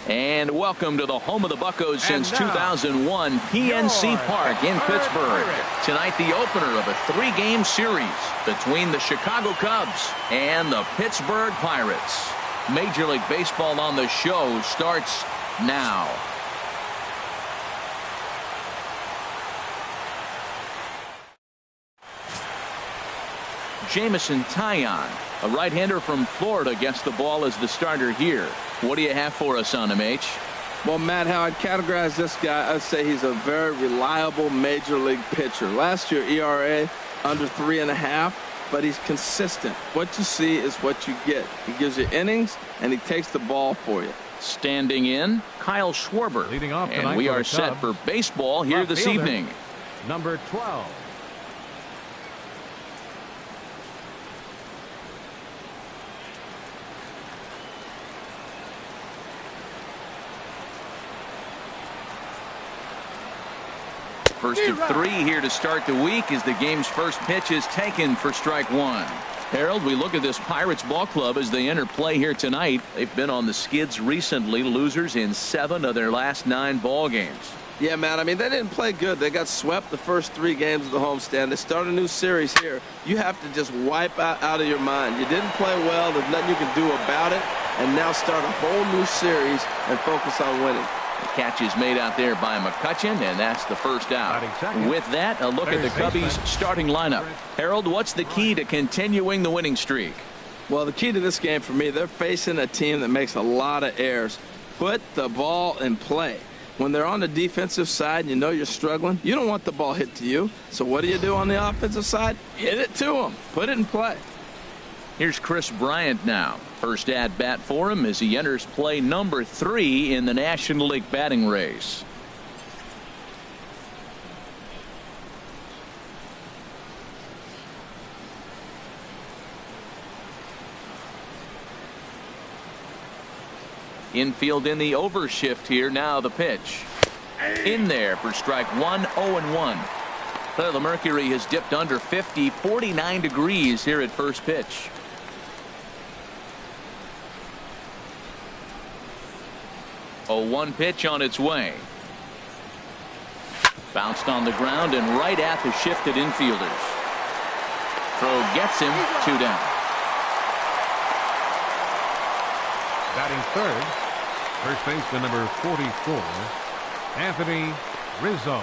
And welcome to the home of the Buccos since 2001, PNC Park in Pittsburgh. Tonight, the opener of a 3-game series between the Chicago Cubs and the Pittsburgh Pirates. Major League Baseball on the show starts now. Jameson Taillon, a right-hander from Florida, gets the ball as the starter here. What do you have for us on him, H? Well, Matt, how I'd categorize this guy, I'd say he's a very reliable major league pitcher. Last year, ERA under 3.5, but he's consistent. What you see is what you get. He gives you innings, and he takes the ball for you. Standing in, Kyle Schwarber. Leading off and we are set for baseball here this evening. Number 12. First of 3 here to start the week as the game's first pitch is taken for strike 1. Harold, we look at this Pirates ball club as they enter play here tonight. They've been on the skids recently, losers in 7 of their last 9 ball games. Yeah, man, I mean, they didn't play good. They got swept the first 3 games of the homestand. They start a new series here. You have to just wipe out of your mind. You didn't play well. There's nothing you can do about it. And now start a whole new series and focus on winning. The catch is made out there by McCutchen, and that's the first out. With that, a look at the Cubbies' starting lineup. Harold, what's the key to continuing the winning streak? Well, the key to this game for me, they're facing a team that makes a lot of errors. Put the ball in play. When they're on the defensive side and you know you're struggling, you don't want the ball hit to you. So what do you do on the offensive side? Hit it to them. Put it in play. Here's Chris Bryant now. First at bat for him as he enters play number 3 in the National League batting race. Infield in the overshift here. Now the pitch. In there for strike 1, 0-1. Well, the mercury has dipped under 50, 49 degrees here at first pitch. 0-1 pitch on its way. Bounced on the ground and right at the shifted infielders. Throw gets him 2 down. Batting third, first baseman number 44, Anthony Rizzo.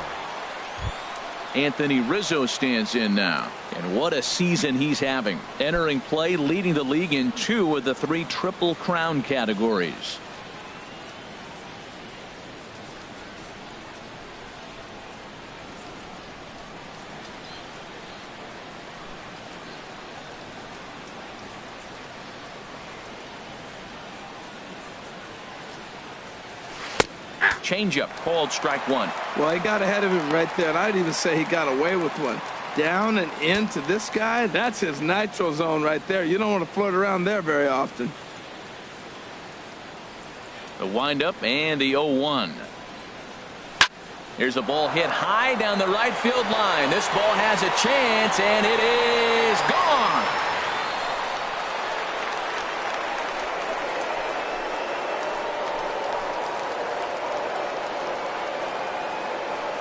Anthony Rizzo stands in now. And what a season he's having. Entering play, leading the league in 2 of the 3 Triple Crown categories. Changeup called strike 1. Well, he got ahead of him right there, and I'd even say he got away with one. Down and into this guy, that's his nitro zone right there. You don't want to float around there very often. The windup and the 0-1. Here's a ball hit high down the right field line. This ball has a chance, and it is gone.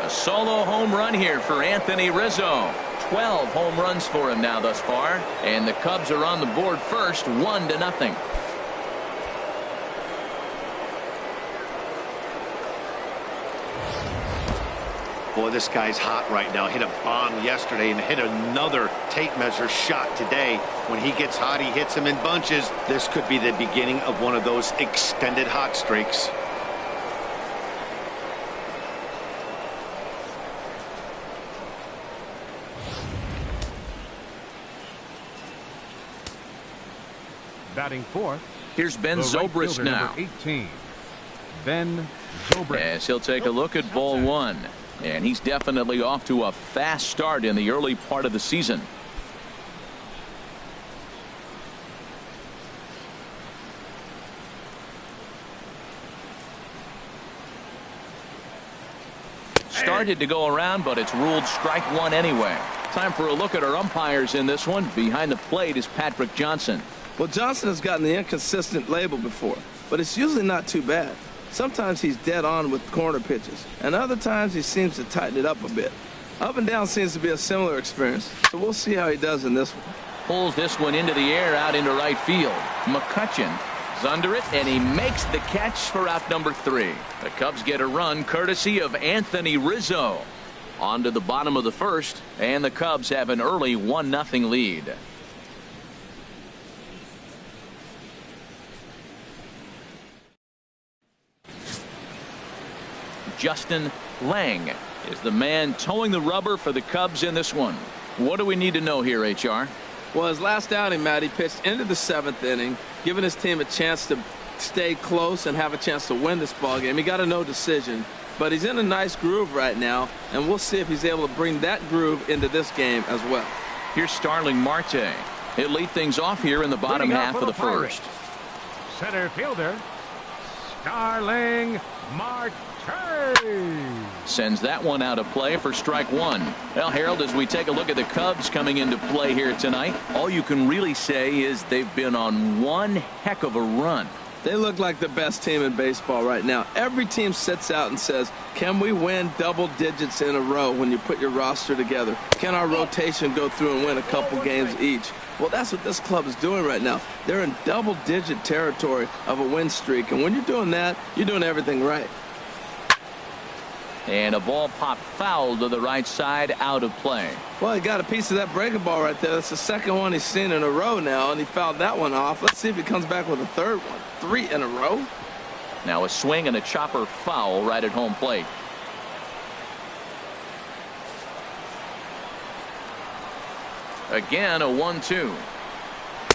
Solo home run here for Anthony Rizzo. 12 home runs for him now thus far, and the Cubs are on the board first, 1-0. Boy, this guy's hot right now. Hit a bomb yesterday and hit another tape measure shot today. When he gets hot, he hits them in bunches. This could be the beginning of one of those extended hot streaks. Batting fourth. Here's Ben Zobrist now. Number 18, Ben Zobrist. Yes, he'll take a look at ball 1. And he's definitely off to a fast start in the early part of the season. Started to go around, but it's ruled strike 1 anyway. Time for a look at our umpires in this one. Behind the plate is Patrick Johnson. Well, Johnson has gotten the inconsistent label before, but it's usually not too bad. Sometimes he's dead on with corner pitches, and other times he seems to tighten it up a bit. Up and down seems to be a similar experience, so we'll see how he does in this one. Pulls this one into the air out into right field. McCutcheon is under it, and he makes the catch for out number 3. The Cubs get a run courtesy of Anthony Rizzo. On to the bottom of the first, and the Cubs have an early 1-0 lead. Justin Lang is the man towing the rubber for the Cubs in this one. What do we need to know here, HR? Well, his last outing, Matt, he pitched into the 7th inning, giving his team a chance to stay close and have a chance to win this ball game. He got a no decision, but he's in a nice groove right now, and we'll see if he's able to bring that groove into this game as well. Here's Starling Marte. He'll lead things off here in the bottom half of the first. Center fielder, Starling Marte. Sends that one out of play for strike 1. Well, Harold, as we take a look at the Cubs coming into play here tonight, all you can really say is they've been on one heck of a run. They look like the best team in baseball right now. Every team sits out and says, can we win double digits in a row when you put your roster together? Can our rotation go through and win a couple games each? Well, that's what this club is doing right now. They're in double-digit territory of a win streak, and when you're doing that, you're doing everything right. And a ball popped foul to the right side, out of play. Well, he got a piece of that breaking ball right there. That's the second one he's seen in a row now, and he fouled that one off. Let's see if he comes back with a third one. 3 in a row. Now a swing and a chopper foul right at home plate. Again, a 1-2.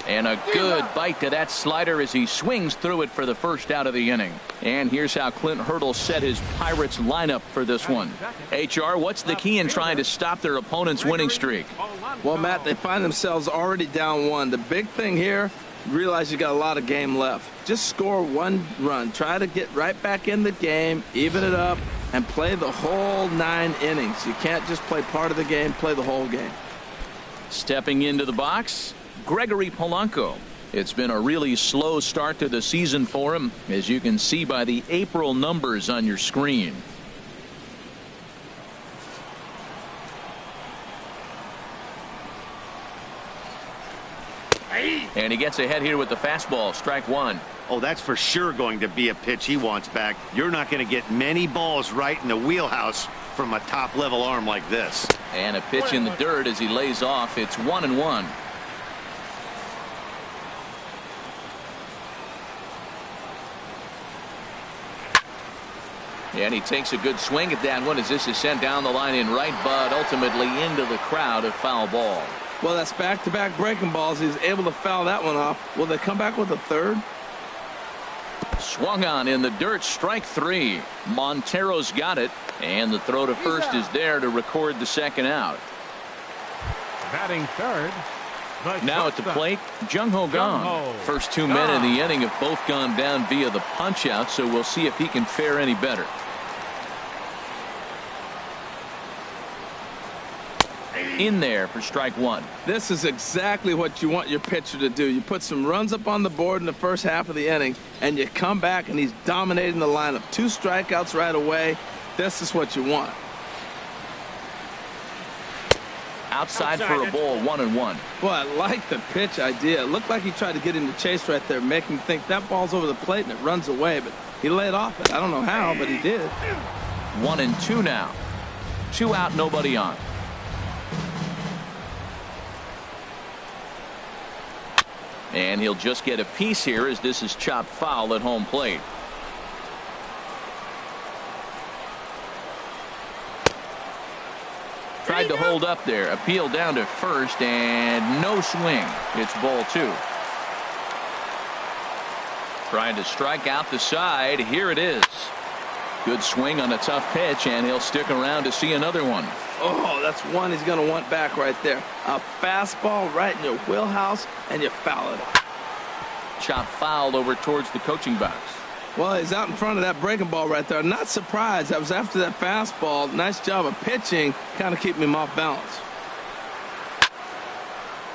And a good bite to that slider as he swings through it for the first out of the inning. And here's how Clint Hurdle set his Pirates lineup for this one. HR, what's the key in trying to stop their opponent's winning streak? Well, Matt, they find themselves already down 1. The big thing here, realize you got a lot of game left. Just score 1 run. Try to get right back in the game, even it up, and play the whole 9 innings. You can't just play part of the game, play the whole game. Stepping into the box, Gregory Polanco. It's been a really slow start to the season for him, as you can see by the April numbers on your screen. And he gets ahead here with the fastball, strike 1. Oh, that's for sure going to be a pitch he wants back. You're not going to get many balls right in the wheelhouse from a top-level arm like this. And a pitch in the dirt as he lays off. It's 1-1. And he takes a good swing at that one as this is sent down the line in right, but ultimately into the crowd, a foul ball. Well, that's back-to-back breaking balls. He's able to foul that one off. Will they come back with a third? Swung on in the dirt, strike 3. Montero's got it, and the throw to first is there to record the second out. Batting third. Now at the plate, Jung-Ho Kang. First 2 men in the inning have both gone down via the punch-out, so we'll see if he can fare any better. In there for strike 1. This is exactly what you want your pitcher to do. You put some runs up on the board in the first half of the inning, and you come back and he's dominating the lineup. 2 strikeouts right away. This is what you want. Outside for a ball, 1-1. Boy, I like the pitch idea. It looked like he tried to get him to chase right there, make him think that ball's over the plate and it runs away, but he laid off it. I don't know how, but he did. 1-2 now. 2 out, nobody on. And he'll just get a piece here as this is chopped foul at home plate. Tried to hold up there. Appeal down to first and no swing. It's ball 2. Trying to strike out the side. Here it is. Good swing on a tough pitch, and he'll stick around to see another one. Oh, that's one he's going to want back right there. A fastball right in your wheelhouse, and you foul it off. Chop foul over towards the coaching box. Well, he's out in front of that breaking ball right there. Not surprised. I was after that fastball. Nice job of pitching, kind of keeping him off balance.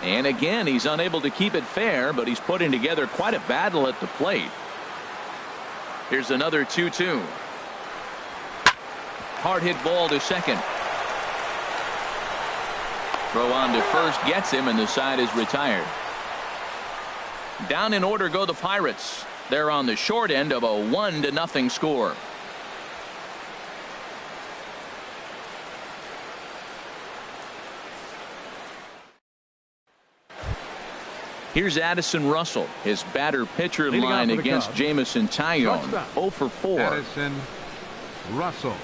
And again, he's unable to keep it fair, but he's putting together quite a battle at the plate. Here's another 2-2. Hard hit ball to second. Throw on to first gets him, and the side is retired. Down in order go the Pirates. They're on the short end of a 1-0 score. Here's Addison Russell. His batter-pitcher line against Jamison Tyone. 0 for 4. Addison Russell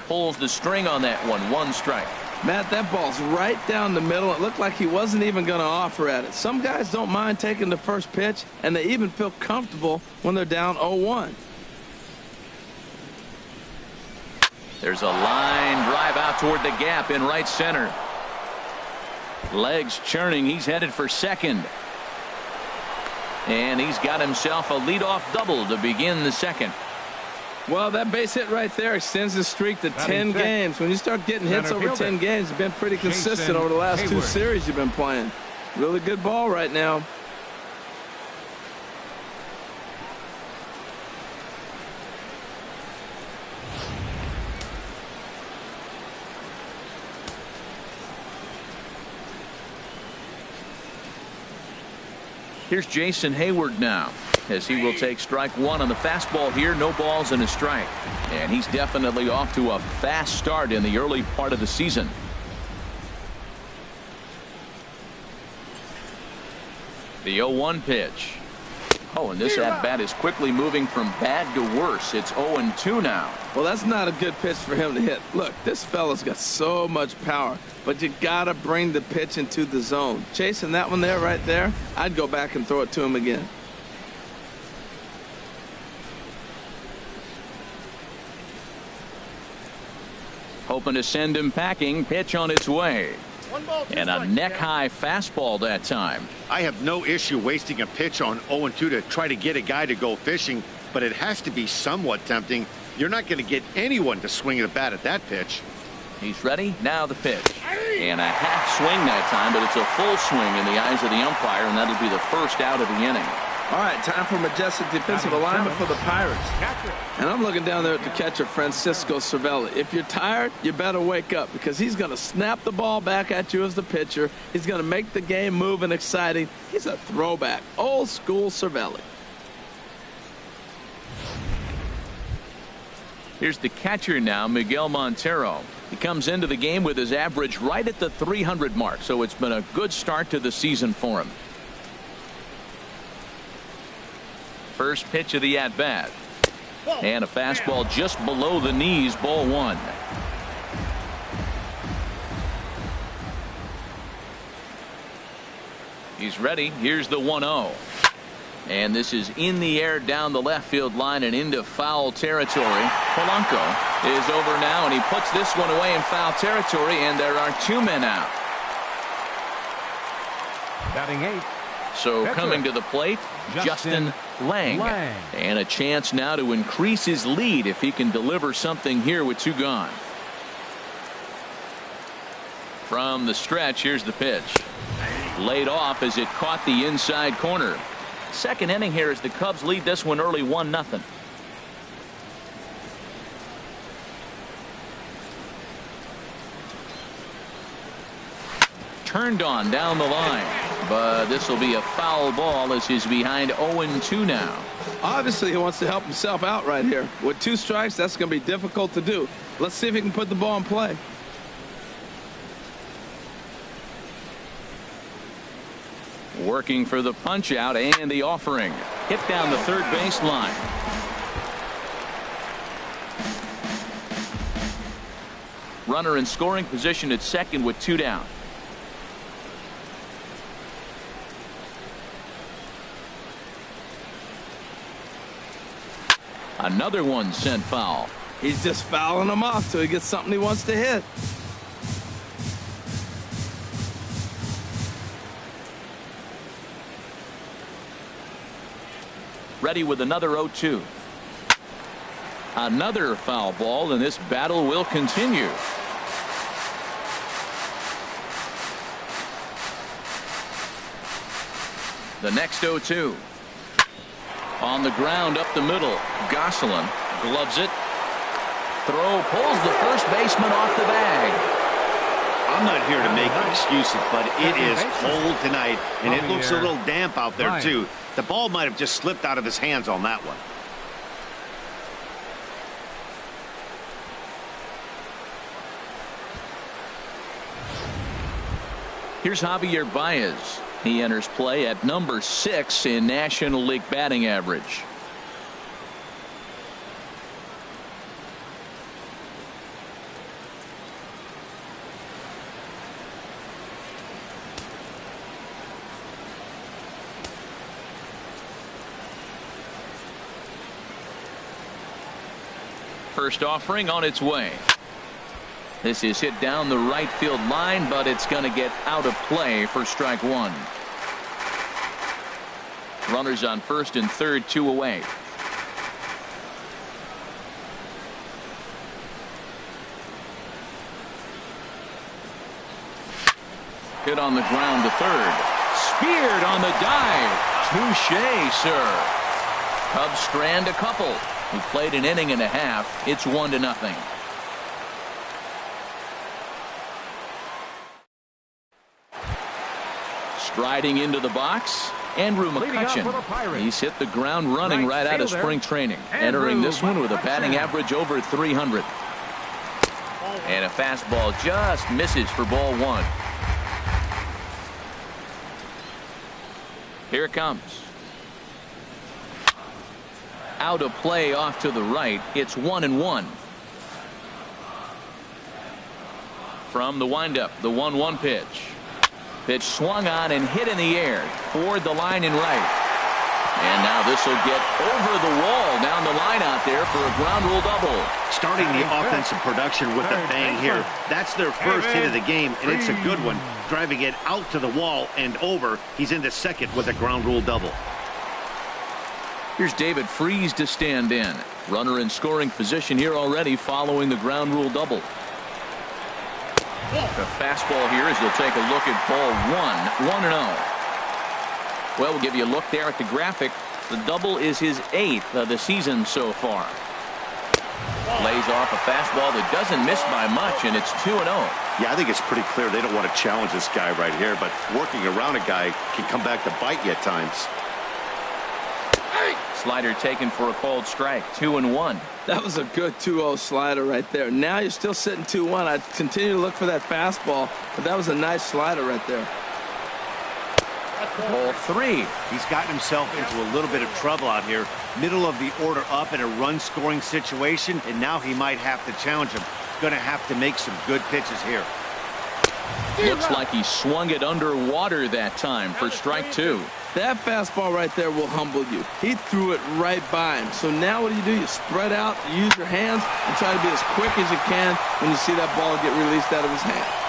Pulls the string on that one. 1 strike. Matt, that ball's right down the middle. It looked like he wasn't even going to offer at it. Some guys don't mind taking the first pitch, and they even feel comfortable when they're down 0-1. There's a line drive out toward the gap in right center. Legs churning. He's headed for second. And he's got himself a leadoff double to begin the second. Well, that base hit right there extends the streak to 10 games. When you start getting hits over 10 games, you've been pretty consistent over the last 2 series you've been playing. Really good ball right now. Here's Jason Hayward now, as he will take strike 1 on the fastball here. No balls and a strike. And he's definitely off to a fast start in the early part of the season. The 0-1 pitch. Oh, and this at-bat is quickly moving from bad to worse. It's 0-2 now. Well, that's not a good pitch for him to hit. Look, this fella's got so much power, but you got to bring the pitch into the zone. Chasing that one there, right there, I'd go back and throw it to him again. Hoping to send him packing. Pitch on its way. And a neck-high fastball that time. I have no issue wasting a pitch on 0-2 to try to get a guy to go fishing, but it has to be somewhat tempting. You're not going to get anyone to swing a bat at that pitch. He's ready. Now the pitch. And a half swing that time, but it's a full swing in the eyes of the umpire, and that'll be the first out of the inning. All right, time for majestic defensive alignment for the Pirates. And I'm looking down there at the catcher, Francisco Cervelli. If you're tired, you better wake up, because he's going to snap the ball back at you as the pitcher. He's going to make the game move and exciting. He's a throwback. Old school Cervelli. Here's the catcher now, Miguel Montero. He comes into the game with his average right at the 300 mark, so it's been a good start to the season for him. First pitch of the at-bat. And a fastball just below the knees, ball 1. He's ready. Here's the 1-0. And this is in the air down the left field line and into foul territory. Polanco is over now, and he puts this one away in foul territory, and there are 2 men out. Batting 8. So coming to the plate, Justin Lang. And a chance now to increase his lead if he can deliver something here with 2 gone. From the stretch, here's the pitch. Laid off as it caught the inside corner. Second inning here as the Cubs lead this one early 1-0. Turned on down the line, but this will be a foul ball as he's behind 0-2 now. Obviously, he wants to help himself out right here. With 2 strikes, that's going to be difficult to do. Let's see if he can put the ball in play. Working for the punch out and the offering. Hit down the third base line. Runner in scoring position at second with 2 down. Another one sent foul. He's just fouling them off till he gets something he wants to hit. Ready with another 0-2. Another foul ball, and this battle will continue. The next 0-2. On the ground up the middle. Gosselin gloves it. Throw pulls the first baseman off the bag. I'm not here to make excuses, but it is cold tonight, and it looks a little damp out there, too. The ball might have just slipped out of his hands on that one. Here's Javier Baez. He enters play at number 6 in National League batting average. First offering on its way. This is hit down the right field line, but it's going to get out of play for strike one. Runners on first and third, 2 away. Hit on the ground to third. Speared on the dive. Touché, sir. Cubs strand a couple. Who played an inning and a half. It's 1-0. Striding into the box, Andrew McCutchen. He's hit the ground running right out of spring training. Entering this one with a batting average over 300. And a fastball just misses for ball 1. Here it comes. Out of play off to the right. It's 1-1. From the windup, the 1-1 pitch. Pitch swung on and hit in the air toward the line and right. And now this will get over the wall down the line out there for a ground rule double. Starting the offensive production with a bang here. That's their first hit of the game, and it's a good one. Driving it out to the wall and over. He's into second with a ground rule double. Here's David Freese to stand in. Runner in scoring position here already following the ground rule double. The fastball here as they'll take a look at ball 1, 1-0. Well, we'll give you a look there at the graphic. The double is his 8th of the season so far. Lays off a fastball that doesn't miss by much, and it's 2-0. Yeah, I think it's pretty clear they don't want to challenge this guy right here, but working around a guy can come back to bite you at times. Slider taken for a called strike. 2-1. That was a good 2-0 slider right there. Now you're still sitting 2-1. I'd continue to look for that fastball, but that was a nice slider right there. Ball 3. He's gotten himself into a little bit of trouble out here. Middle of the order up in a run-scoring situation, and now he might have to challenge him. He's going to have to make some good pitches here. Looks like he swung it underwater that time for strike 2. That fastball right there will humble you. He threw it right by him. So now what do? You spread out, you use your hands, and try to be as quick as you can when you see that ball get released out of his hand.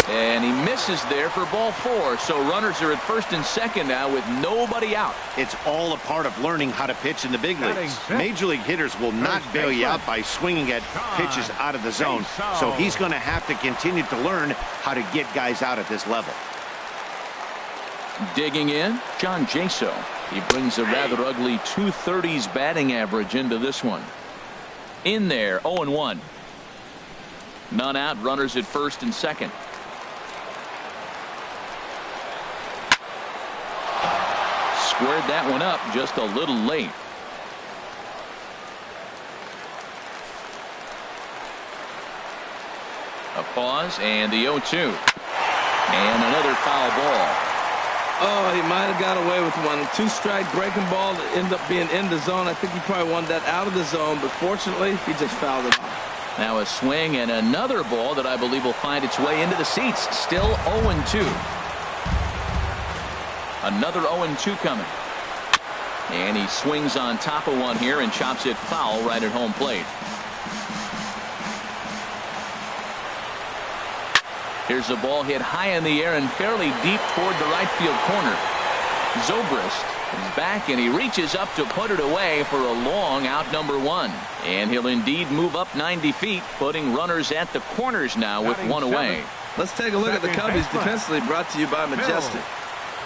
And he misses there for ball 4. So runners are at first and second now with nobody out. It's all a part of learning how to pitch in the big leagues. Major league hitters will not bail you out by swinging at pitches out of the zone. So he's going to have to continue to learn how to get guys out at this level. Digging in, John Jaso. He brings a rather ugly 230s batting average into this one. In there, 0-1. None out, runners at first and second. Squared that one up just a little late. A pause and the 0-2. And another foul ball. Oh, he might have got away with one. A 2-strike breaking ball that ended up being in the zone. I think he probably wanted that out of the zone, but fortunately, he just fouled it off. Now a swing and another ball that I believe will find its way into the seats. Still 0-2. Another 0-2 coming. And he swings on top of one here and chops it foul right at home plate. Here's a ball hit high in the air and fairly deep toward the right field corner. Zobrist is back and he reaches up to put it away for a long out number 1. And he'll indeed move up 90 feet, putting runners at the corners now with 1 away. Let's take a look at the Cubbies defensively, brought to you by Majestic.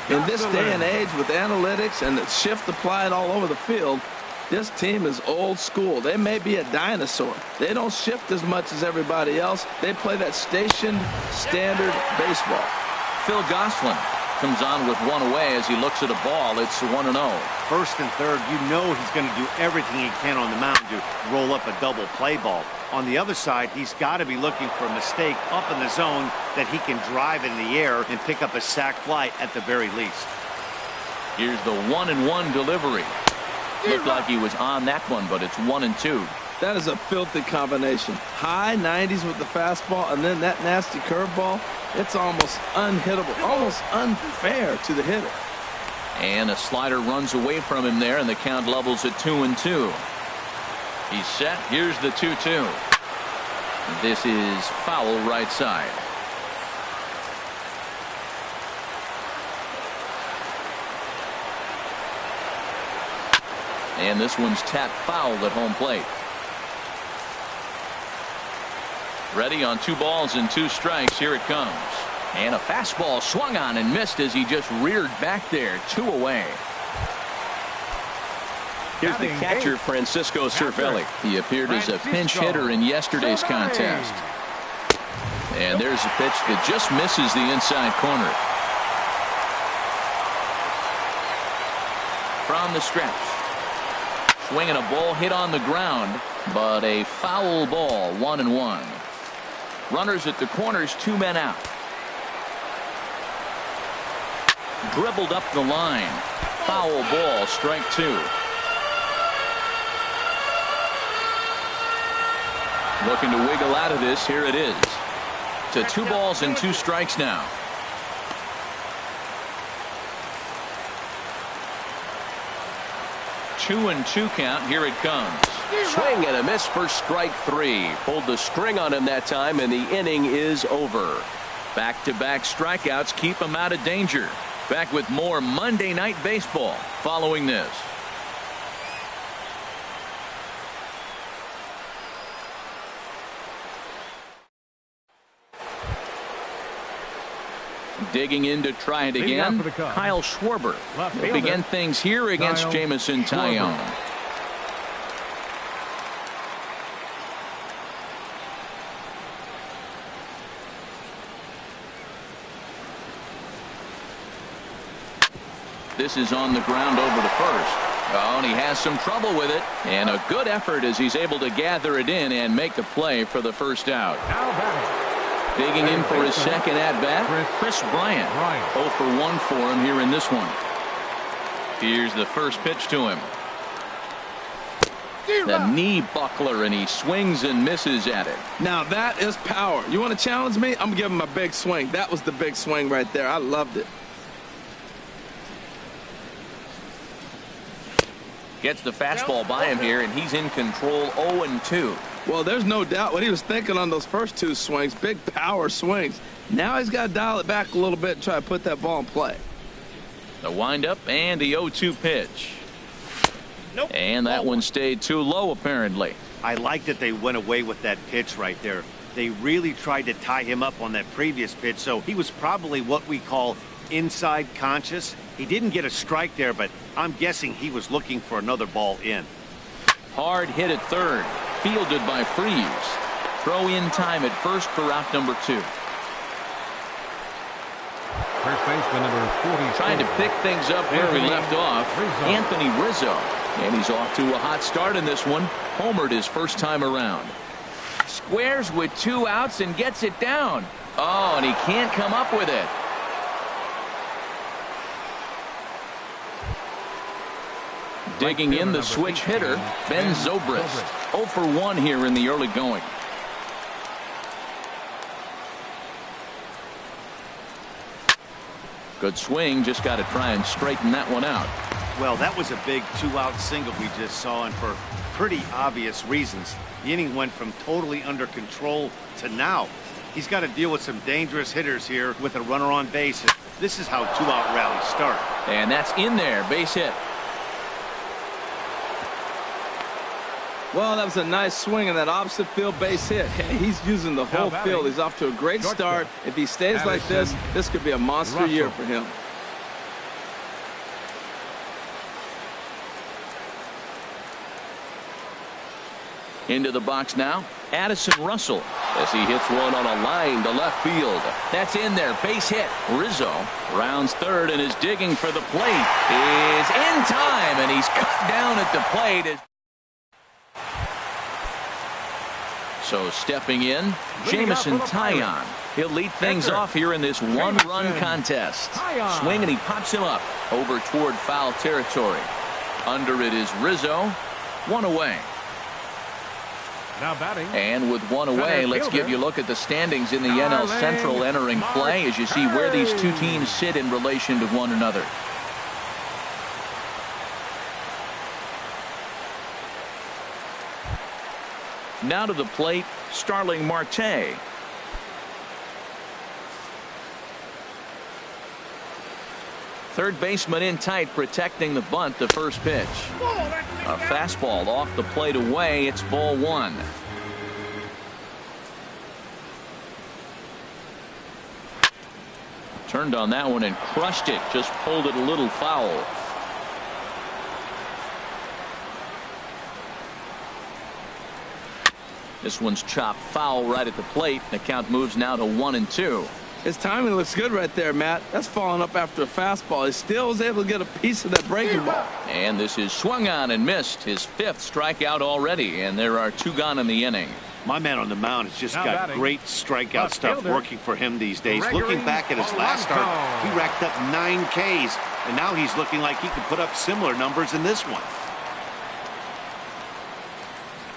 In this day and age with analytics and the shift applied all over the field, this team is old school. They may be a dinosaur. They don't shift as much as everybody else. They play that stationed, standard baseball. Phil Gosselin comes on with one away as he looks at a ball. It's 1-0. First and third, you know he's going to do everything he can on the mound to roll up a double play ball. On the other side, he's got to be looking for a mistake up in the zone that he can drive in the air and pick up a sac fly at the very least. Here's the 1-1 delivery. Looked like he was on that one, but it's 1-2. That is a filthy combination. High 90s with the fastball and then that nasty curveball. It's almost unhittable, almost unfair to the hitter. And a slider runs away from him there, and the count levels at 2-2. He's set. Here's the 2-2. This is foul right side. And this one's tapped foul at home plate. Ready on 2 balls and 2 strikes. Here it comes. And a fastball swung on and missed as he just reared back there. 2 away. Here's the catcher, Francisco Cervelli. He appeared as a pinch hitter in yesterday's contest. And there's a pitch that just misses the inside corner. From the stretch. Swinging a ball hit on the ground, but a foul ball. 1-1. Runners at the corners, 2 men out. Dribbled up the line. Foul ball, strike 2. Looking to wiggle out of this. Here it is. To 2 balls and 2 strikes now. Two and 2 count. Here it comes. Swing and a miss for strike 3. Pulled the string on him that time, and the inning is over. Back-to-back strikeouts keep him out of danger. Back with more Monday Night Baseball following this. Digging in to try it again, Kyle Schwarber. He'll begin things here against Jamison Tyone. This is on the ground over to first. Oh, and he has some trouble with it. And a good effort as he's able to gather it in and make the play for the first out. Digging in for his second at-bat, Chris Bryant. 0 for 1 for him here in this one. Here's the first pitch to him. The knee buckler, and he swings and misses at it. Now that is power. You want to challenge me? I'm going to give him a big swing. That was the big swing right there. I loved it. Gets the fastball by him here, and he's in control. 0-2. Well, there's no doubt what he was thinking on those first 2 swings. Big power swings. Now he's got to dial it back a little bit and try to put that ball in play. The windup and the 0-2 pitch. Nope. And that one stayed too low, apparently. I like that they went away with that pitch right there. They really tried to tie him up on that previous pitch, so he was probably what we call inside conscious. He didn't get a strike there, but I'm guessing he was looking for another ball in. Hard hit at third. Fielded by Freeze. Throw in time at first for out number 2. First baseman number 40. Trying to pick things up where we left off. Anthony Rizzo. And he's off to a hot start in this one. Homered his first time around. Squares with 2 outs and gets it down. Oh, and he can't come up with it. Digging in, the switch hitter, Ben Zobrist. 0 for 1 here in the early going. Good swing, just got to try and straighten that one out. Well, that was a big 2-out single we just saw, and for pretty obvious reasons. The inning went from totally under control to now. He's got to deal with some dangerous hitters here with a runner on base. This is how 2-out rallies start. And that's in there, base hit. Well, that was a nice swing in that opposite field base hit. He's using the whole field. He's off to a great start. If he stays like this could be a monster year for him. Into the box now, Addison Russell, as he hits one on a line to left field. That's in there, base hit. Rizzo rounds third and is digging for the plate. Is in time, and he's cut down at the plate. So stepping in, Jamison Taillon. He'll lead things off here in this one-run contest. Swing, and he pops him up over toward foul territory. Under it is Rizzo. One away. Now batting. And with one away, let's give you a look at the standings in the NL Central entering play as you see where these two teams sit in relation to one another. Now to the plate, Starling Marte. Third baseman in tight, protecting the bunt. The first pitch. A fastball off the plate away. It's ball one. Turned on that one and crushed it. Just pulled it a little foul. This one's chopped foul right at the plate. The count moves now to 1-2. His timing looks good right there, Matt. That's falling up after a fastball. He still was able to get a piece of that breaking ball. And this is swung on and missed. His fifth strikeout already, and there are two gone in the inning. My man on the mound has just got great strikeout stuff working for him these days. Looking back at his last start, he racked up 9 Ks, and now he's looking like he could put up similar numbers in this one.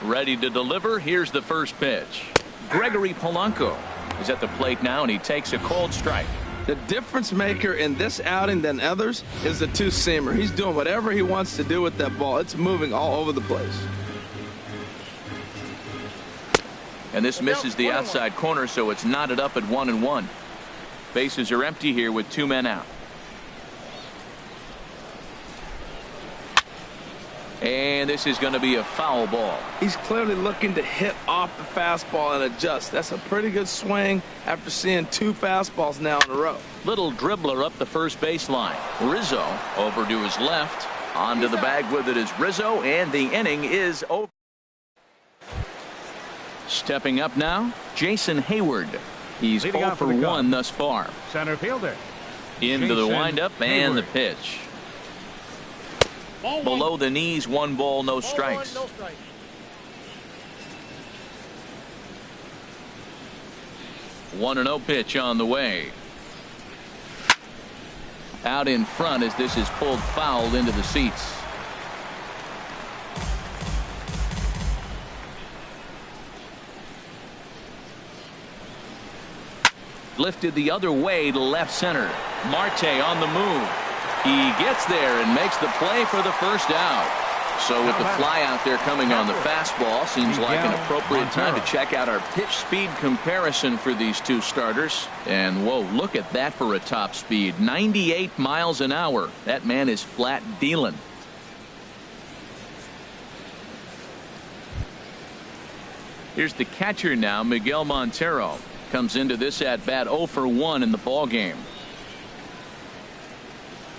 Ready to deliver. Here's the first pitch. Gregory Polanco is at the plate now, and he takes a cold strike. The difference maker in this outing than others is the two-seamer. He's doing whatever he wants to do with that ball. It's moving all over the place. And this misses the outside corner, so it's knotted up at 1-1. Bases are empty here with 2 men out. And this is going to be a foul ball. He's clearly looking to hit off the fastball and adjust. That's a pretty good swing after seeing 2 fastballs now in a row. Little dribbler up the first baseline. Rizzo over to his left. Onto the bag with it is Rizzo, and the inning is over. Stepping up now, Jason Hayward. He's 0 for 1 thus far. Center fielder. Into the windup and the pitch. Below the knees, 1 ball, no strikes. 1-0 pitch on the way. Out in front as this is pulled foul into the seats. Lifted the other way to left center. Marte on the move. He gets there and makes the play for the first out. So with the fly out there coming on the fastball, seems like an appropriate time to check out our pitch speed comparison for these two starters. And whoa, look at that for a top speed. 98 miles an hour. That man is flat dealing. Here's the catcher now, Miguel Montero. Comes into this at bat 0 for 1 in the ball game.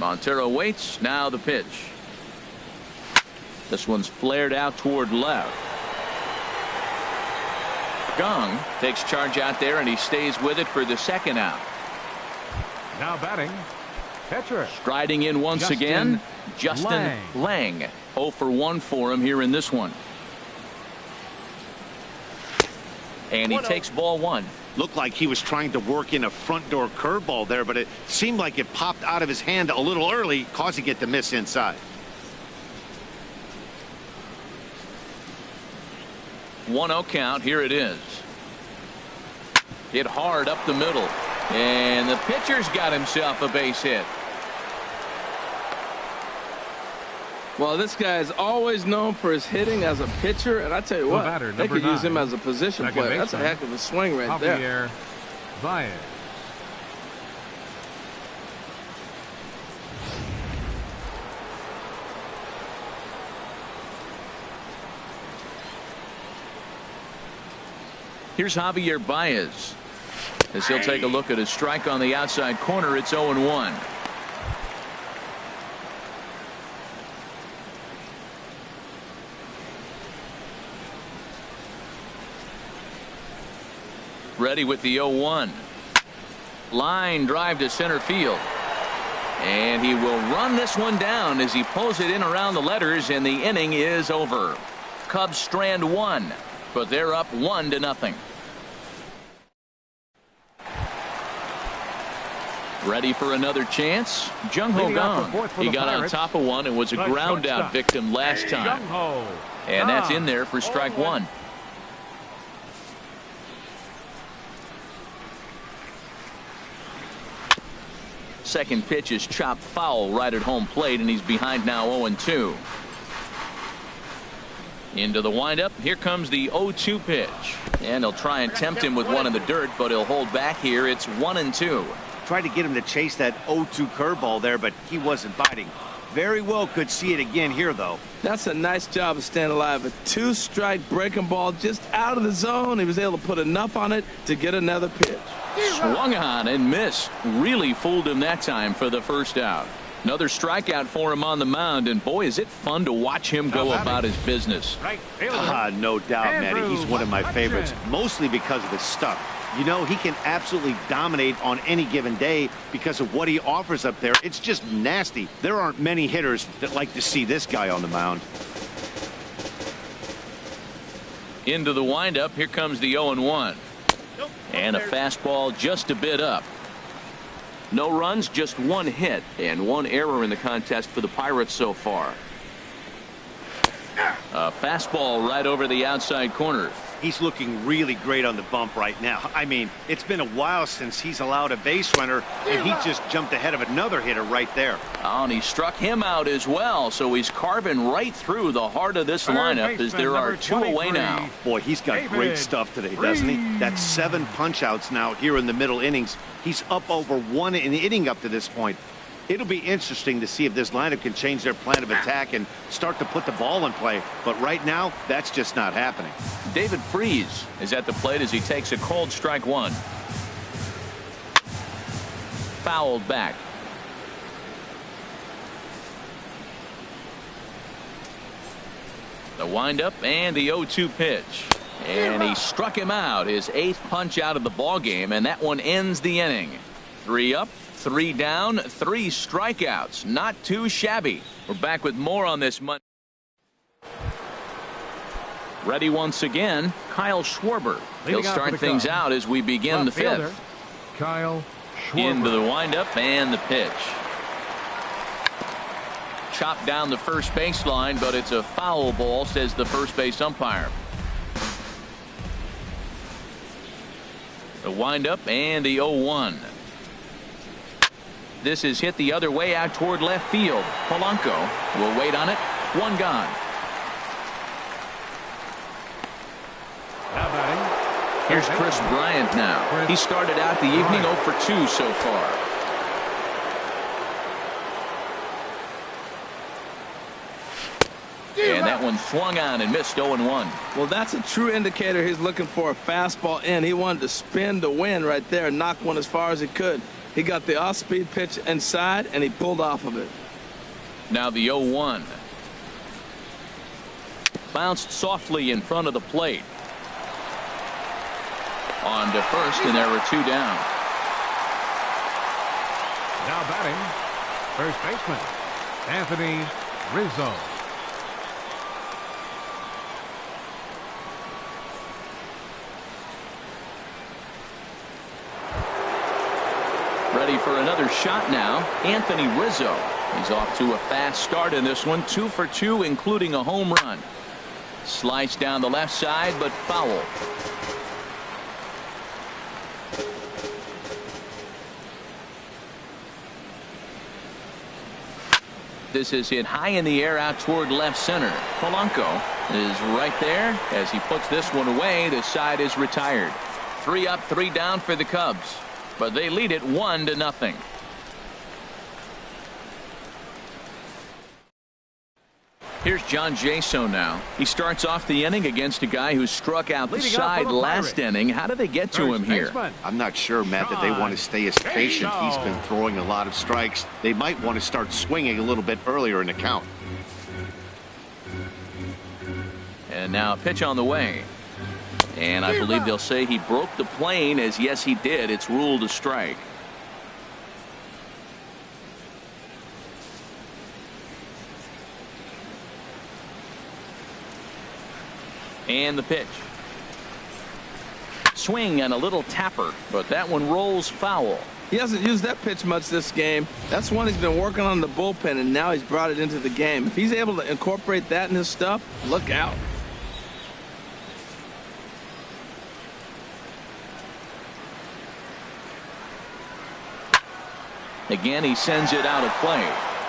Montero waits. Now the pitch. This one's flared out toward left. Gong takes charge out there, and he stays with it for the second out. Now batting, pitcher. Striding in once again, Justin Lang. 0 for 1 for him here in this one. And he takes ball 1. Looked like he was trying to work in a front door curveball there, but it seemed like it popped out of his hand a little early, causing it to miss inside. 1-0 count. Here it is. Hit hard up the middle, and the pitcher's got himself a base hit. Well, this guy is always known for his hitting as a pitcher, and I tell you what, they could use him as a position player. That's a heck of a swing right there. Baez. Here's Javier Baez as he'll take a look at a strike on the outside corner. It's 0-1. Ready with the 0-1. Line drive to center field. And he will run this one down as he pulls it in around the letters, and the inning is over. Cubs strand one, but they're up 1-0. Ready for another chance. Jung Ho gone. He got on top of one and was a ground out victim last time. And that's in there for strike one. Second pitch is chopped foul right at home plate, and he's behind now 0-2. Into the windup. Here comes the 0-2 pitch. And they'll try and tempt him with one in the dirt, but he'll hold back here. It's 1-2. Tried to get him to chase that 0-2 curveball there, but he wasn't biting. Very well could see it again here, though. That's a nice job of staying alive. A 2-strike breaking ball just out of the zone. He was able to put enough on it to get another pitch. Swung on and missed. Really fooled him that time for the first out. Another strikeout for him on the mound, and boy, is it fun to watch him go about his business. No doubt, Matty. He's one of my favorites, mostly because of his stuff. You know, he can absolutely dominate on any given day because of what he offers up there. It's just nasty. There aren't many hitters that like to see this guy on the mound. Into the windup. Here comes the 0-1. And a fastball just a bit up. No runs, just one hit, and one error in the contest for the Pirates so far. A fastball right over the outside corner. He's looking really great on the bump right now. I mean, it's been a while since he's allowed a base runner, and he just jumped ahead of another hitter right there. Oh, and he struck him out as well, so he's carving right through the heart of this lineup as there are two away now. Boy, he's got great stuff today, doesn't he? That's 7 punch-outs now here in the middle innings. He's up over 1 inning up to this point. It'll be interesting to see if this lineup can change their plan of attack and start to put the ball in play. But right now, that's just not happening. David Freese is at the plate as he takes a cold strike one. Fouled back. The windup and the 0-2 pitch. And he struck him out, his 8th punch out of the ball game, and that one ends the inning. 3 up, 3 down, 3 strikeouts. Not too shabby. We're back with more on this Monday. Ready once again, Kyle Schwarber. He'll start things out as we begin the 5th. Kyle Schwarber. Into the windup and the pitch. Chopped down the first baseline, but it's a foul ball, says the first base umpire. The windup and the 0-1. This is hit the other way out toward left field. Polanco will wait on it. 1 gone. Now batting. Here's Chris Bryant now. He started out the evening 0 for 2 so far. And that one swung on and missed 0-1. Well, that's a true indicator he's looking for a fastball in. He wanted to spin the wind right there and knock one as far as he could. He got the off-speed pitch inside, and he pulled off of it. Now the 0-1. Bounced softly in front of the plate. On to first, and there were 2 down. Now batting, first baseman, Anthony Rizzo. Ready for another shot now, Anthony Rizzo. He's off to a fast start in this one, 2 for 2, including a home run. Sliced down the left side, but foul. This is hit high in the air out toward left center. Polanco is right there as he puts this one away. The side is retired. 3 up, 3 down for the Cubs, but they lead it 1-0. Here's John Jaso now. He starts off the inning against a guy who struck out the side last inning. How do they get to him here? I'm not sure, Matt, that they want to stay as patient. He's been throwing a lot of strikes. They might want to start swinging a little bit earlier in the count. And now a pitch on the way. And I believe they'll say he broke the plane, as yes he did. It's ruled a strike. And the pitch. Swing and a little tapper, but that one rolls foul. He hasn't used that pitch much this game. That's one he's been working on in the bullpen, and now he's brought it into the game. If he's able to incorporate that in his stuff, look out. Again, he sends it out of play.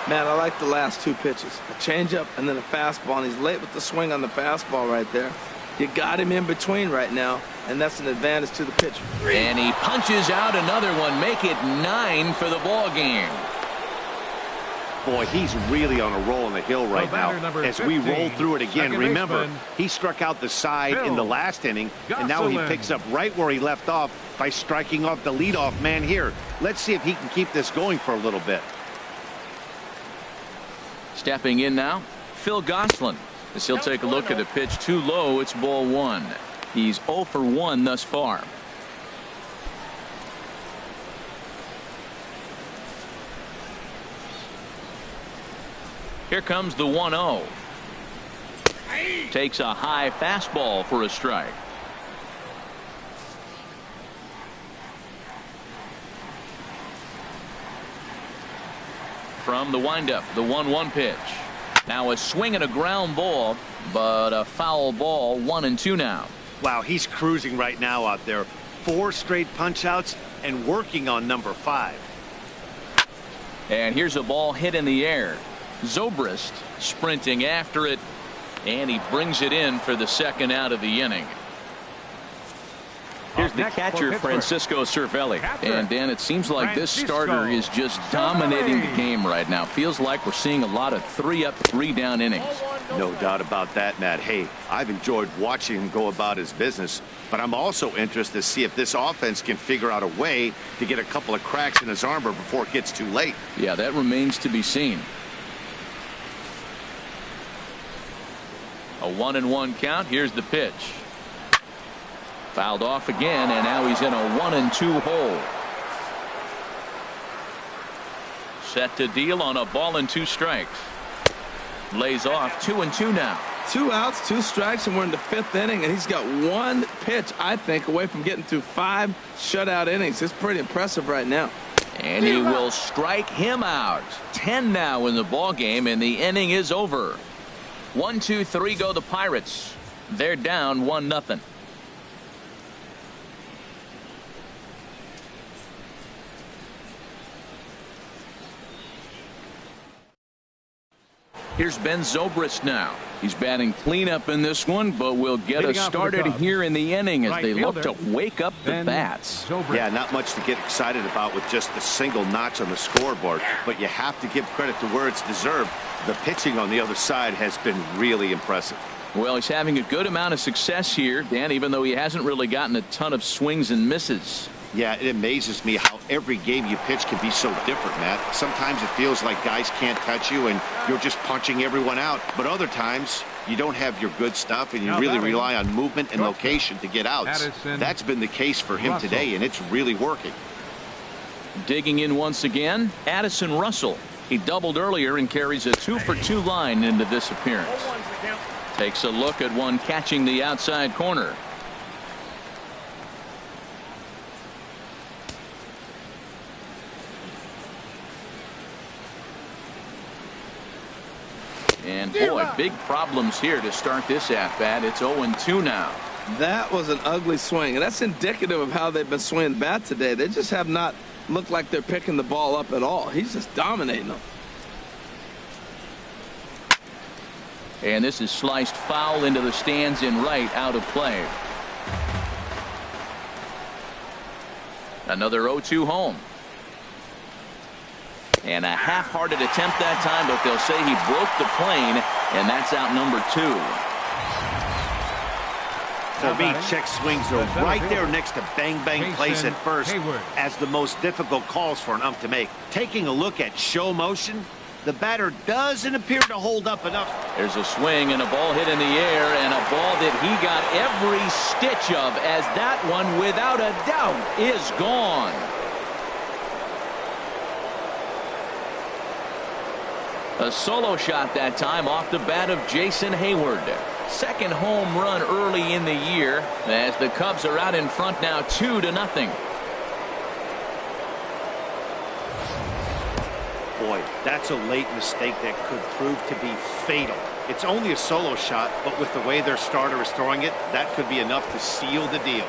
Man, I like the last two pitches. A changeup and then a fastball, and he's late with the swing on the fastball right there. You got him in between right now, and that's an advantage to the pitcher. And he punches out another one. Make it 9 for the ball game. Boy, he's really on a roll on the hill right now. As we roll through it again, remember, he struck out the side in the last inning, and now he picks up right where he left off by striking off the leadoff man here. Let's see if he can keep this going for a little bit. Stepping in now, Phil Gosselin. As he'll take a look at a pitch too low, it's ball 1. He's 0 for 1 thus far. Here comes the 1-0. Takes a high fastball for a strike. From the windup, the 1-1 pitch. Now a swing and a ground ball, but a foul ball. 1-2 now. Wow, he's cruising right now out there. 4 straight punch outs and working on number 5. And here's a ball hit in the air. Zobrist sprinting after it, and he brings it in for the second out of the inning. Here's the catcher, Francisco Cervelli. And Dan, it seems like this starter is just dominating the game right now. Feels like we're seeing a lot of 3-up, 3-down innings. No doubt about that, Matt. Hey, I've enjoyed watching him go about his business, but I'm also interested to see if this offense can figure out a way to get a couple of cracks in his armor before it gets too late. Yeah, that remains to be seen. A 1-1 count. Here's the pitch. Fouled off again, and now he's in a 1-2 hole. Set to deal on a ball and 2 strikes. Lays off 2-2 now. 2 outs, 2 strikes, and we're in the 5th inning, and he's got 1 pitch, I think, away from getting through 5 shutout innings. It's pretty impressive right now. And he will strike him out. 10 now in the ball game, and the inning is over. 1, 2, 3 go the Pirates. They're down 1-0. Here's Ben Zobrist now. He's batting cleanup in this one, but will get us started here in the inning as they look to wake up the bats. Yeah, not much to get excited about with just a single notch on the scoreboard, but you have to give credit to where it's deserved. The pitching on the other side has been really impressive. Well, he's having a good amount of success here, Dan, even though he hasn't really gotten a ton of swings and misses. Yeah, it amazes me how every game you pitch can be so different, Matt. Sometimes it feels like guys can't touch you and you're just punching everyone out. But other times you don't have your good stuff and you really rely on movement and location to get outs. That's been the case for him today, and it's really working. Digging in once again, Addison Russell. He doubled earlier and carries a 2-for-2 line into this appearance. Takes a look at one catching the outside corner. And boy, big problems here to start this at-bat. It's 0-2 now. That was an ugly swing, and that's indicative of how they've been swinging the bat today. They just have not looked like they're picking the ball up at all. He's just dominating them. And this is sliced foul into the stands in right, out of play. Another 0-2 home. And a half-hearted attempt that time, but they'll say he broke the plane And that's out number 2. For me, check swings are right there next to bang-bang plays at first as the most difficult calls for an ump to make. Taking a look at show motion, the batter doesn't appear to hold up enough. There's a swing and a ball hit in the air, and a ball that he got every stitch of, as that one, without a doubt, is gone. A solo shot that time off the bat of Jason Hayward. Second home run early in the year, as the Cubs are out in front now 2-0. Boy, that's a late mistake that could prove to be fatal. It's only a solo shot, but with the way their starter is throwing it, that could be enough to seal the deal.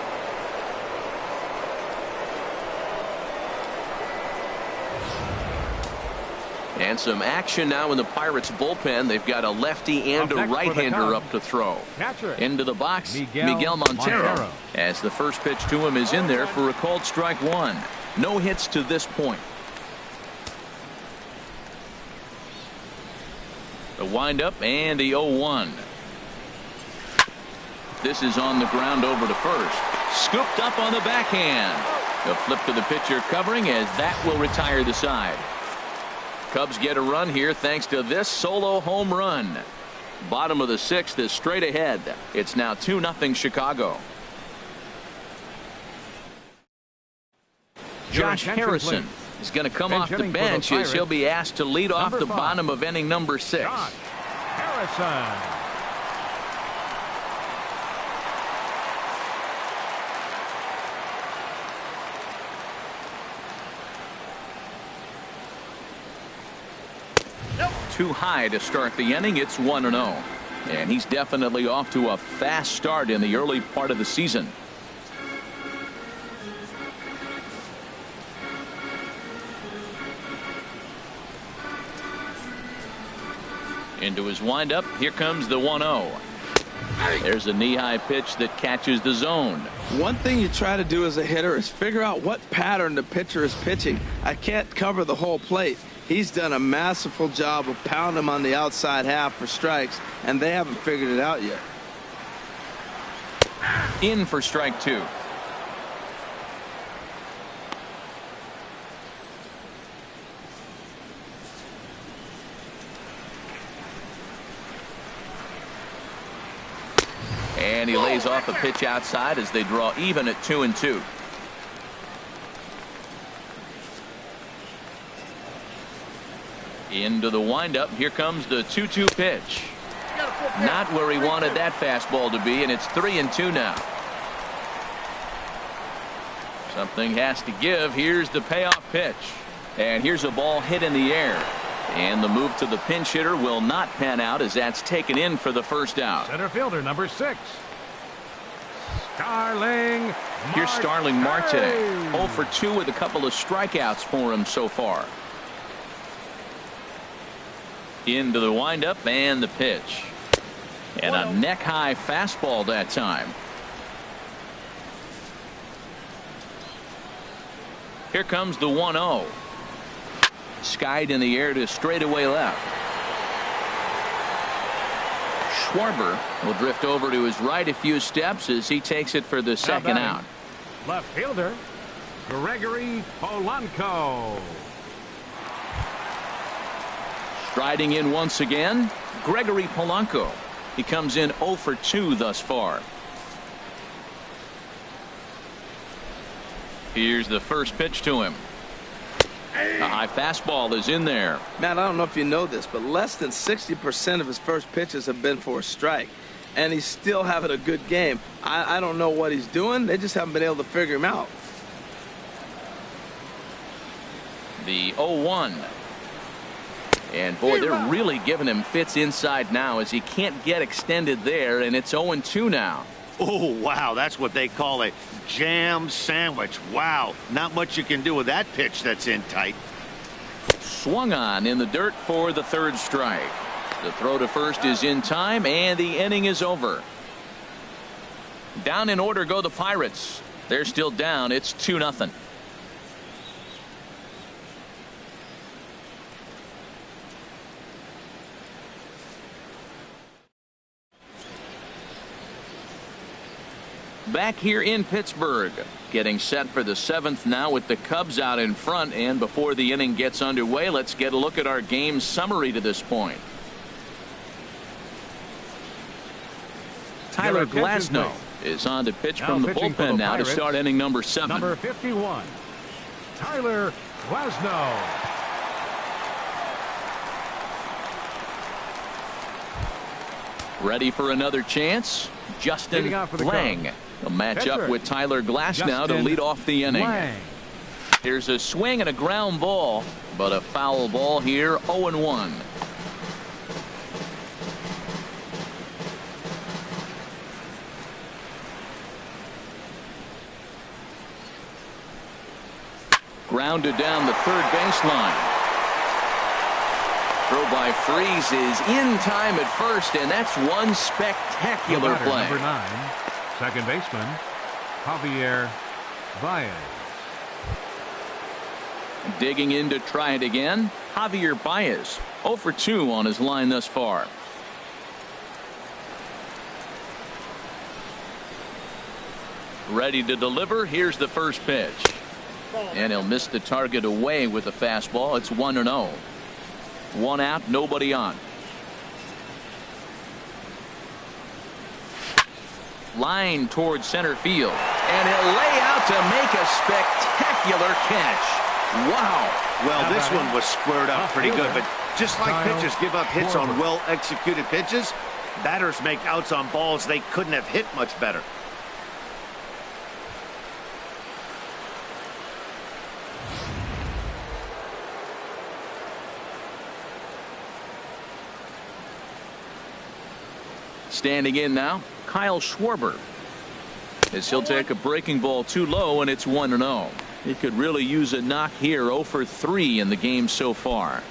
And some action now in the Pirates bullpen. They've got a lefty and a right-hander up to throw. Into the box, Miguel Montero, as the first pitch to him is in there for a called strike 1. No hits to this point. The windup and the 0-1. This is on the ground over to first. Scooped up on the backhand. The flip to the pitcher covering, as that will retire the side. Cubs get a run here thanks to this solo home run. Bottom of the 6th is straight ahead. It's now 2-0 Chicago. Josh Harrison is going to come off the bench as he'll be asked to lead off the bottom of inning number 6. Josh Harrison. Too high to start the inning. It's 1-0. And he's definitely off to a fast start in the early part of the season. Into his windup. Here comes the 1-0. There's a knee-high pitch that catches the zone. One thing you try to do as a hitter is figure out what pattern the pitcher is pitching. I can't cover the whole plate. He's done a masterful job of pounding him on the outside half for strikes, and they haven't figured it out yet. In for strike 2. And he lays off a pitch outside as they draw even at 2-2. Into the windup. Here comes the 2-2 pitch. Not where he wanted that fastball to be, and it's 3-2 now. Something has to give. Here's the payoff pitch. And here's a ball hit in the air. And the move to the pinch hitter will not pan out, as that's taken in for the first out. Center fielder number 6. Starling. Here's Starling Marte. 0 for 2 with a couple of strikeouts for him so far. Into the windup and the pitch. And a neck-high fastball that time. Here comes the 1-0. Skied in the air to straightaway left. Schwarber will drift over to his right a few steps as he takes it for the second out. Left fielder Gregory Polanco. Striding in once again, Gregory Polanco. He comes in 0 for 2 thus far. Here's the first pitch to him. A high fastball is in there. Matt, I don't know if you know this, but less than 60% of his first pitches have been for a strike. And he's still having a good game. I don't know what he's doing. They just haven't been able to figure him out. The 0-1. And boy, they're really giving him fits inside now, as he can't get extended there, and it's 0-2 now. Oh, wow, that's what they call a jam sandwich. Wow, not much you can do with that pitch that's in tight. Swung on in the dirt for the third strike. The throw to first is in time, and the inning is over. Down in order go the Pirates. They're still down. It's 2-0. Back here in Pittsburgh, getting set for the 7th now with the Cubs out in front. And before the inning gets underway, let's get a look at our game summary to this point. Tyler Glasnow is on to pitch Now from the pitching for bullpen the now to Pirates, start inning number 7. Number 51, Tyler Glasnow. Ready for another chance? Justin Leading off for the Lang. A matchup Pitcher, with Tyler Glasnow to Justin lead off the inning. Lang. Here's a swing and a ground ball, but a foul ball here, 0-1. Grounded down the third baseline. Throw by Freeze is in time at first, and that's one spectacular Batter, play. Number 9, second baseman, Javier Baez. Digging in to try it again, Javier Baez, 0 for 2 on his line thus far. Ready to deliver. Here's the first pitch. And he'll miss the target away with the fastball. It's 1-0. 1 out, nobody on. Line towards center field. And he'll lay out to make a spectacular catch. Wow. Well, this one was squared up pretty good, but just like pitchers give up hits on well-executed pitches, batters make outs on balls they couldn't have hit much better. Standing in now, Kyle Schwarber. As he'll take a breaking ball too low, and it's 1-0. He could really use a knock here. 0 for 3 in the game so far.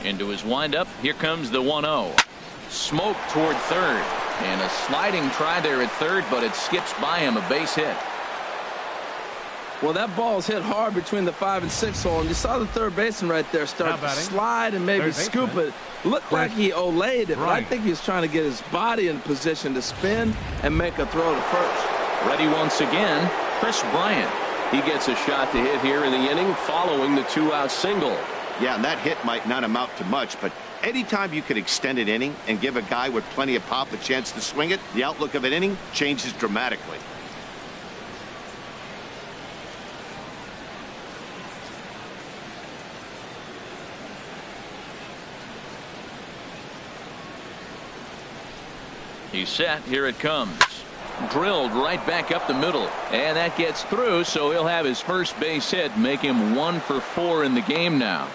Into his windup. Here comes the 1-0. Smoke toward third. And a sliding try there at third, but it skips by him. A base hit. Well, that ball's hit hard between the 5 and 6 hole, and you saw the third baseman right there start to slide and maybe scoop it. Looked like he olayed it, but I think he's trying to get his body in position to spin and make a throw to first. Ready once again, Chris Bryant. He gets a shot to hit here in the inning following the 2-out single. Yeah, and that hit might not amount to much, but anytime you can extend an inning and give a guy with plenty of pop a chance to swing it, the outlook of an inning changes dramatically. He's set. Here it comes. Drilled right back up the middle. And that gets through, so he'll have his first base hit, make him 1 for 4 in the game now.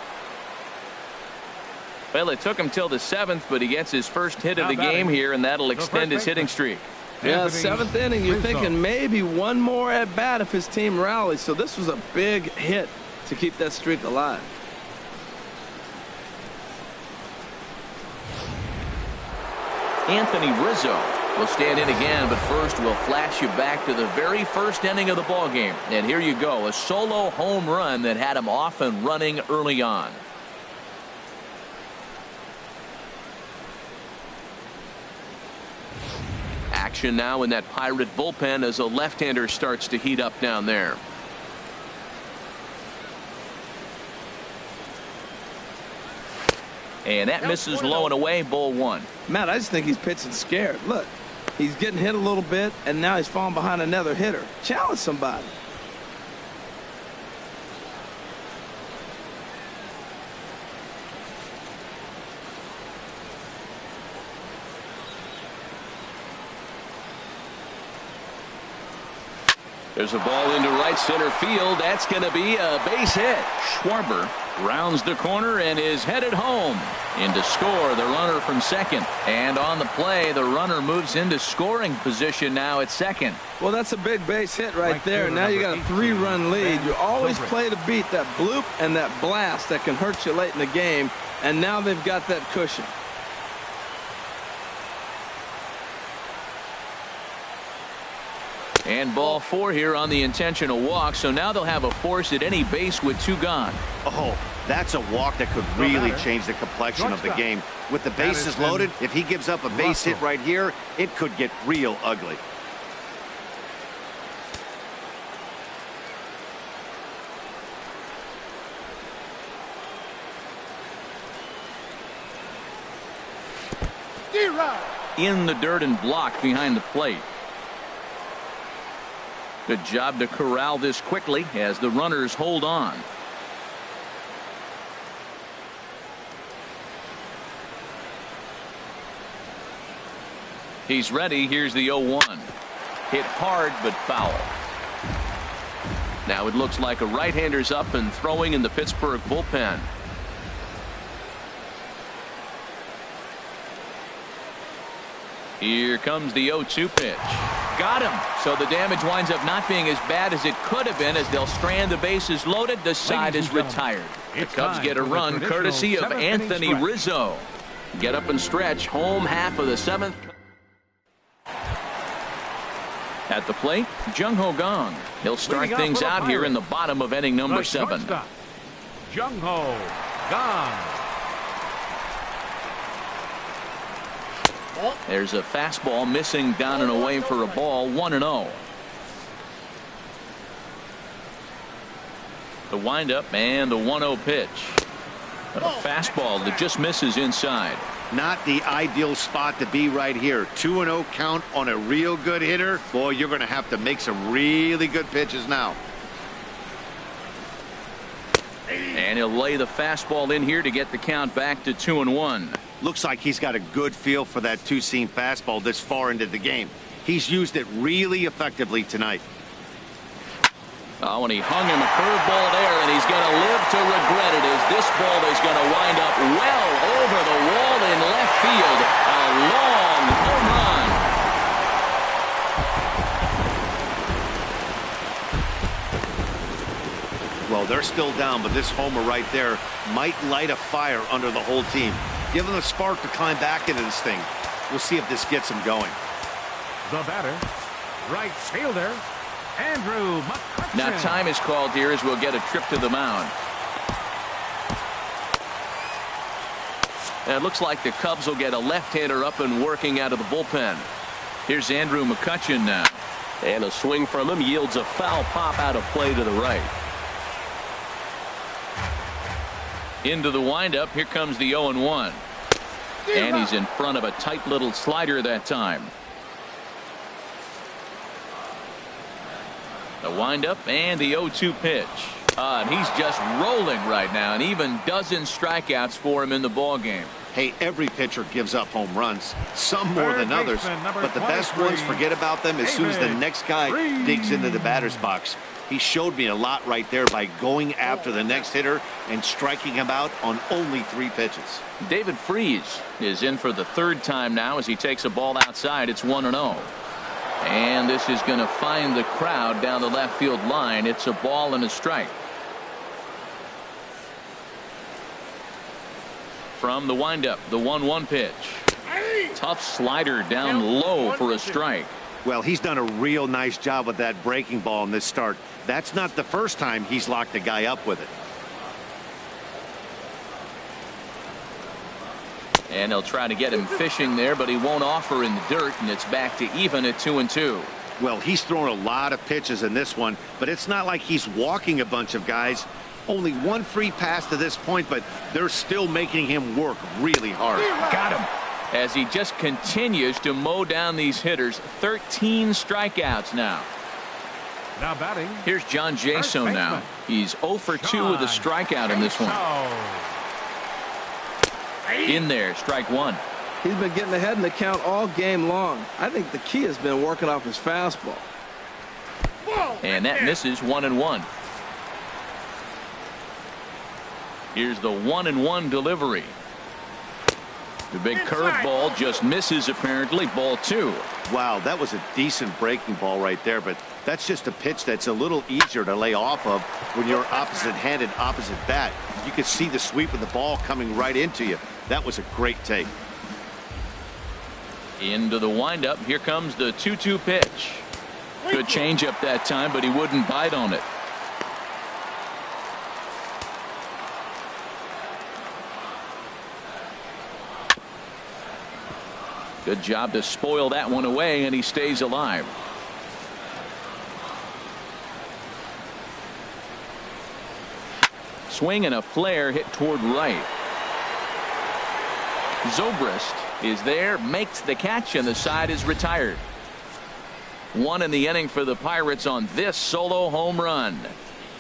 Well, it took him till the 7th, but he gets his first hit of the game here, and that'll extend his hitting streak. Yeah, 7th inning, you're thinking maybe one more at bat if his team rallies. So this was a big hit to keep that streak alive. Anthony Rizzo will stand in again, but first we'll flash you back to the very first inning of the ball game. And here you go, a solo home run that had him off and running early on. Action now in that Pirate bullpen as a left-hander starts to heat up down there. And that misses low and away, ball 1. Matt, I just think he's pitching scared. Look, he's getting hit a little bit, and now he's falling behind another hitter. Challenge somebody. There's a ball into right center field. That's going to be a base hit. Schwarber rounds the corner and is headed home. In to score the runner from second. And on the play, the runner moves into scoring position now at second. Well, that's a big base hit right there. Now you got a 3-run lead. You always play to beat that bloop and that blast that can hurt you late in the game. And now they've got that cushion. And ball 4 here on the intentional walk. So now they'll have a force at any base with 2 gone. Oh, That's a walk that could really change the complexion of the game. With the bases loaded, if he gives up a base hit right here, it could get real ugly. In the dirt and blocked behind the plate. Good job to corral this quickly as the runners hold on. He's ready. Here's the 0-1. Hit hard but foul. Now it looks like a right-hander's up and throwing in the Pittsburgh bullpen. Here comes the 0-2 pitch. Got him. So the damage winds up not being as bad as it could have been as they'll strand the bases loaded. The side is retired. The Cubs get a run courtesy of Anthony Rizzo. Get up and stretch. Home half of the 7th. At the plate, Jung-Ho Gong. He'll start things out here in the bottom of inning number 7. Jung-Ho Gong. There's a fastball missing down and away for a ball. 1-0. The windup and the 1-0 pitch. A fastball that just misses inside. Not the ideal spot to be right here. 2-0 count on a real good hitter. Boy, you're going to have to make some really good pitches now. And he'll lay the fastball in here to get the count back to 2-1. Looks like he's got a good feel for that two-seam fastball this far into the game. He's used it really effectively tonight. Oh, and he hung him a curveball there, and he's going to live to regret it as this ball is going to wind up well over the wall in left field. A long home run. Well, they're still down, but this homer right there might light a fire under the whole team. Give them a spark to climb back into this thing. We'll see if this gets him going. The batter, right fielder, Andrew McCutchen. Now time is called here as we'll get a trip to the mound. And it looks like the Cubs will get a left-hander up and working out of the bullpen. Here's Andrew McCutchen now. And a swing from him yields a foul pop out of play to the right. Into the windup. Here comes the 0-1. And he's in front of a tight little slider that time. The windup and the 0-2 pitch. And he's just rolling right now, and even dozens strikeouts for him in the ball game. Hey, every pitcher gives up home runs, some more than others, but the best ones forget about them as soon as the next guy digs into the batter's box. He showed me a lot right there by going after the next hitter and striking him out on only 3 pitches. David Freese is in for the 3rd time now as he takes a ball outside. It's 1-0. And this is going to find the crowd down the left field line. It's a ball and a strike. From the windup, the 1-1 pitch. Tough slider down low for a strike. Well, he's done a real nice job with that breaking ball in this start. That's not the first time he's locked the guy up with it. And he'll try to get him fishing there, but he won't offer in the dirt, and it's back to even at 2-2. Well, he's thrown a lot of pitches in this one, but it's not like he's walking a bunch of guys. Only 1 free pass to this point, but they're still making him work really hard. Got him. As he just continues to mow down these hitters. 13 strikeouts now. Now batting. Here's John Jaso now. He's 0 for 2 with a strikeout in this one. In there, strike 1. He's been getting ahead in the count all game long. I think the key has been working off his fastball. And that misses. 1-1. Here's the 1-1 delivery. The big curveball just misses apparently. Ball 2. Wow, that was a decent breaking ball right there, but that's just a pitch that's a little easier to lay off of when you're opposite-handed, opposite bat. You could see the sweep of the ball coming right into you. That was a great take. Into the windup. Here comes the 2-2 pitch. Good changeup that time, but he wouldn't bite on it. Good job to spoil that one away, and he stays alive. Swing and a flare hit toward right. Zobrist is there, makes the catch, and the side is retired. 1 in the inning for the Pirates on this solo home run.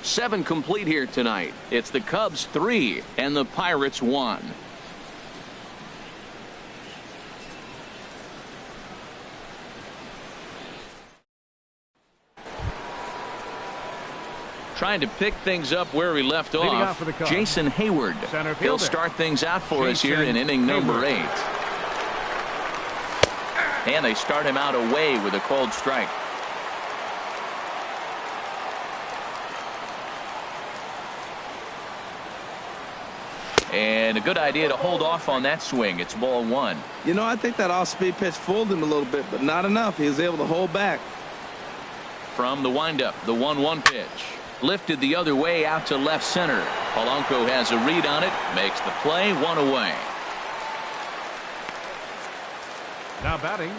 7 complete here tonight. It's the Cubs 3 and the Pirates 1. Trying to pick things up where we left off. Jason Hayward. He'll start things out for us here in inning number 8. And they start him out away with a cold strike. And a good idea to hold off on that swing. It's ball 1. You know, I think that off-speed pitch fooled him a little bit, but not enough. He was able to hold back. From the windup, the 1-1 pitch. Lifted the other way out to left center. Polanco has a read on it. Makes the play. 1 away. Now batting.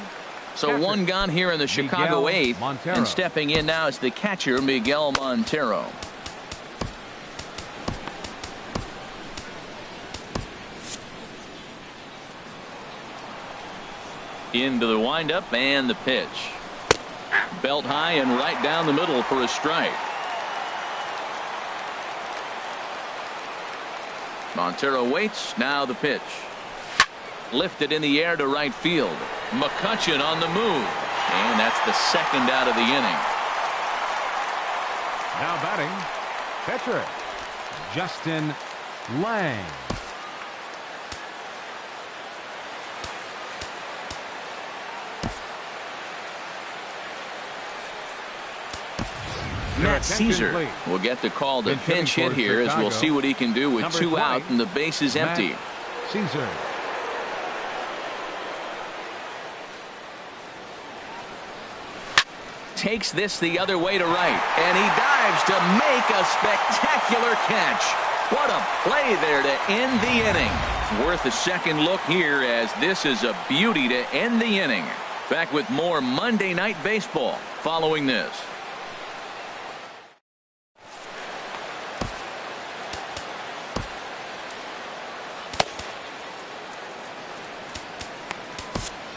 So catcher, 1 gone here in the Chicago Miguel 8th. Montero. And stepping in now is the catcher, Miguel Montero. Into the windup and the pitch. Belt high and right down the middle for a strike. Montero waits. Now the pitch. Lifted in the air to right field. McCutchen on the move. And that's the 2nd out of the inning. Now batting. Catcher Justin Lang. Matt Caesar will get the call to pinch hit here, as we'll see what he can do with 2 out and the base is empty. Caesar. Takes this the other way to right, and he dives to make a spectacular catch. What a play there to end the inning. Worth a second look here, as this is a beauty to end the inning. Back with more Monday Night Baseball following this.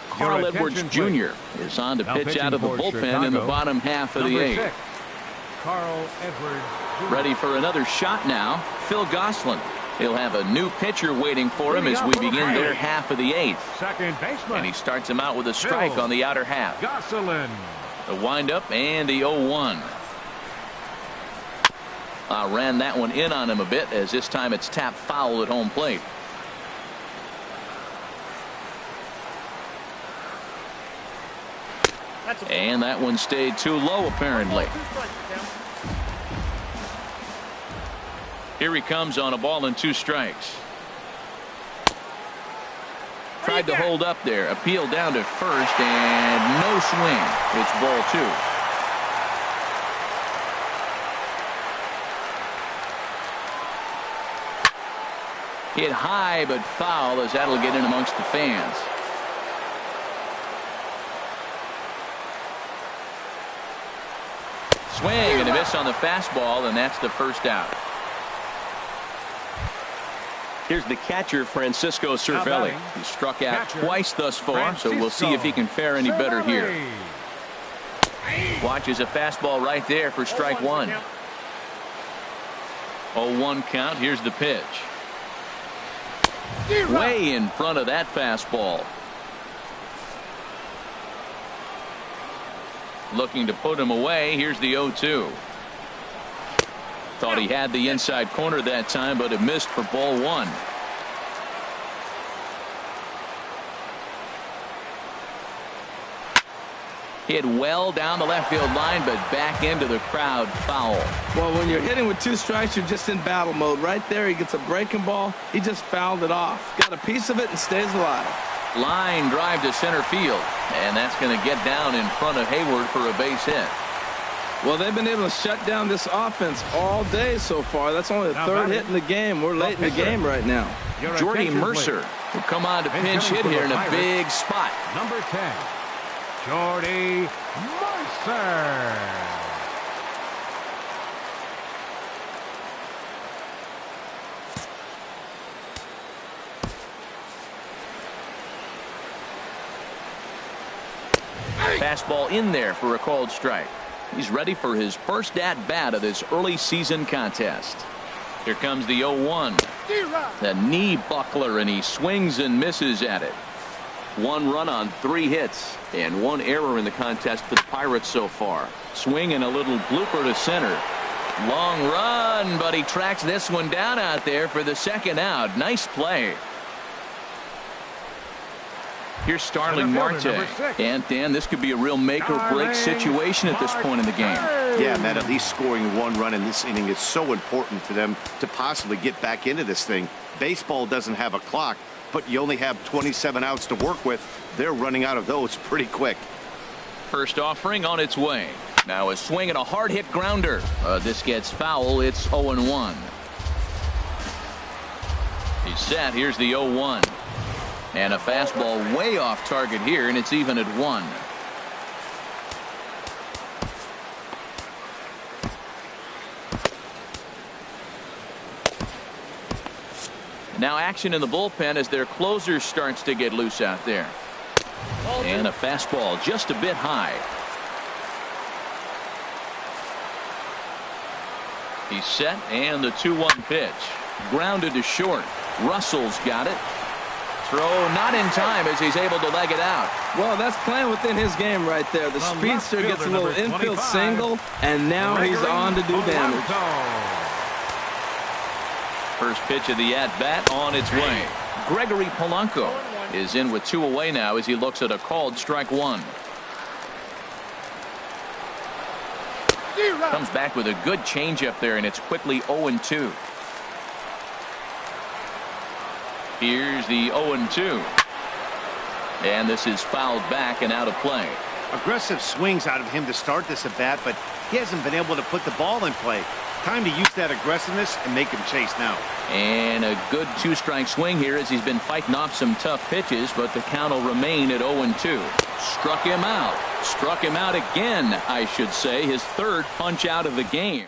Carl Edwards Jr. is on to pitch out of the bullpen in the bottom half of the 8th. Carl Edwards Jr. Ready for another shot now. Phil Gosselin. He'll have a new pitcher waiting for him as we begin their half of the 8th. Second baseman. And he starts him out with a strike on the outer half. Gosselin. The windup and the 0-1. Ran that one in on him a bit, as this time it's tapped foul at home plate. And that one stayed too low, apparently. Here he comes on a ball and 2 strikes. Tried to hold up there. Appeal down to first, and no swing. It's ball 2. Hit high but foul, as that'll get in amongst the fans. Swing and a miss on the fastball, and that's the 1st out. Here's the catcher, Francisco Cervelli. He struck out twice thus far, so we'll see if he can fare any better here. Watches a fastball right there for strike 1. 0-1 count. Here's the pitch. Way in front of that fastball. Looking to put him away. Here's the 0-2. Thought he had the inside corner that time, but it missed for ball 1. Hit well down the left field line, but back into the crowd. Foul. Well, when you're hitting with 2 strikes, you're just in battle mode. Right there, he gets a breaking ball. He just fouled it off. Got a piece of it and stays alive. Line drive to center field, and that's going to get down in front of Hayward for a base hit. Well, they've been able to shut down this offense all day so far. That's only the 3rd hit in the game. We're late in the game right now. Jordy Mercer will come on to pinch hit here in a big spot. Number 10, Jordy Mercer. Fastball in there for a called strike. He's ready for his first at-bat of this early season contest. Here comes the 0-1. The knee buckler, and he swings and misses at it. 1 run on 3 hits and 1 error in the contest for the Pirates so far. Swing and a little blooper to center. Long run, but he tracks this one down out there for the second out. Nice play. Here's Starling Marte. And Dan, this could be a real make-or-break situation at this point in the game. Yeah, man, at least scoring 1 run in this inning is so important to them to possibly get back into this thing. Baseball doesn't have a clock, but you only have 27 outs to work with. They're running out of those pretty quick. First offering on its way. Now a swing and a hard-hit grounder. This gets foul. It's 0-1. He's set. Here's the 0-1. And a fastball way off target here, and it's even at 1. Now action in the bullpen as their closer starts to get loose out there. And a fastball just a bit high. He's set, and the 2-1 pitch. Grounded to short. Russell's got it. Throw not in time as he's able to leg it out. Well, that's playing within his game right there. The speedster gets a little infield single, and now he's on to do damage. First pitch of the at-bat on its way. Gregory Polanco is in with 2 away now as he looks at a called strike 1. Comes back with a good changeup there, and it's quickly 0-2. Here's the 0-2. And this is fouled back and out of play. Aggressive swings out of him to start this at bat, but he hasn't been able to put the ball in play. Time to use that aggressiveness and make him chase now. And a good 2-strike swing here as he's been fighting off some tough pitches, but the count will remain at 0-2. Struck him out. Struck him out again, I should say. His 3rd punch out of the game.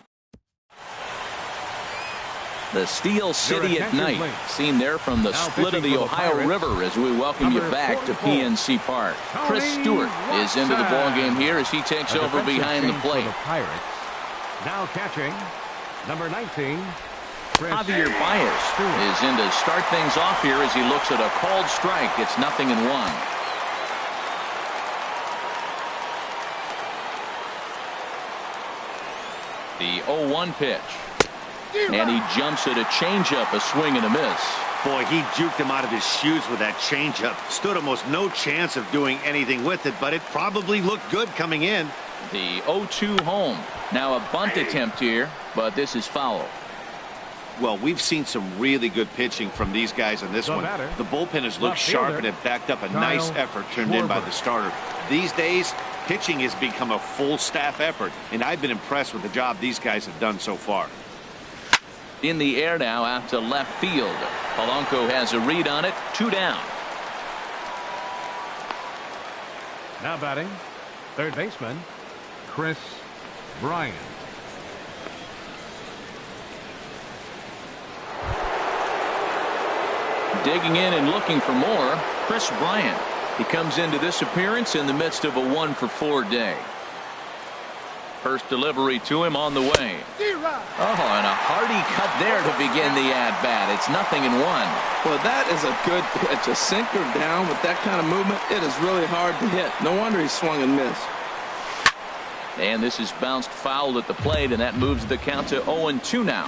The Steel City at night, seen there from the split of the Ohio River as we welcome you back to PNC Park. Chris Stewart is into the ballgame here as he takes over behind the plate. Now catching, number 19, Javier Baez is in to start things off here as he looks at a called strike. It's 0-1. The 0-1 pitch. And he jumps at a changeup, a swing and a miss. Boy, he juked him out of his shoes with that changeup. Stood almost no chance of doing anything with it, but it probably looked good coming in. The 0-2 home. Now a bunt attempt here, but this is foul. Well, we've seen some really good pitching from these guys on this one. The bullpen has looked sharp and have backed up a nice effort turned in by the starter. These days, pitching has become a full staff effort, and I've been impressed with the job these guys have done so far. In the air now out to left field. Polanco has a read on it. 2 down. Now batting, 3rd baseman, Chris Bryant. Digging in and looking for more, Chris Bryant. He comes into this appearance in the midst of a 1-for-4 day. First delivery to him on the way. Oh, and a hearty cut there to begin the at-bat. It's 0-1. Well, that is a good pitch. A sinker down with that kind of movement, it is really hard to hit. No wonder he swung and missed. And this is bounced foul at the plate, and that moves the count to 0-2 now.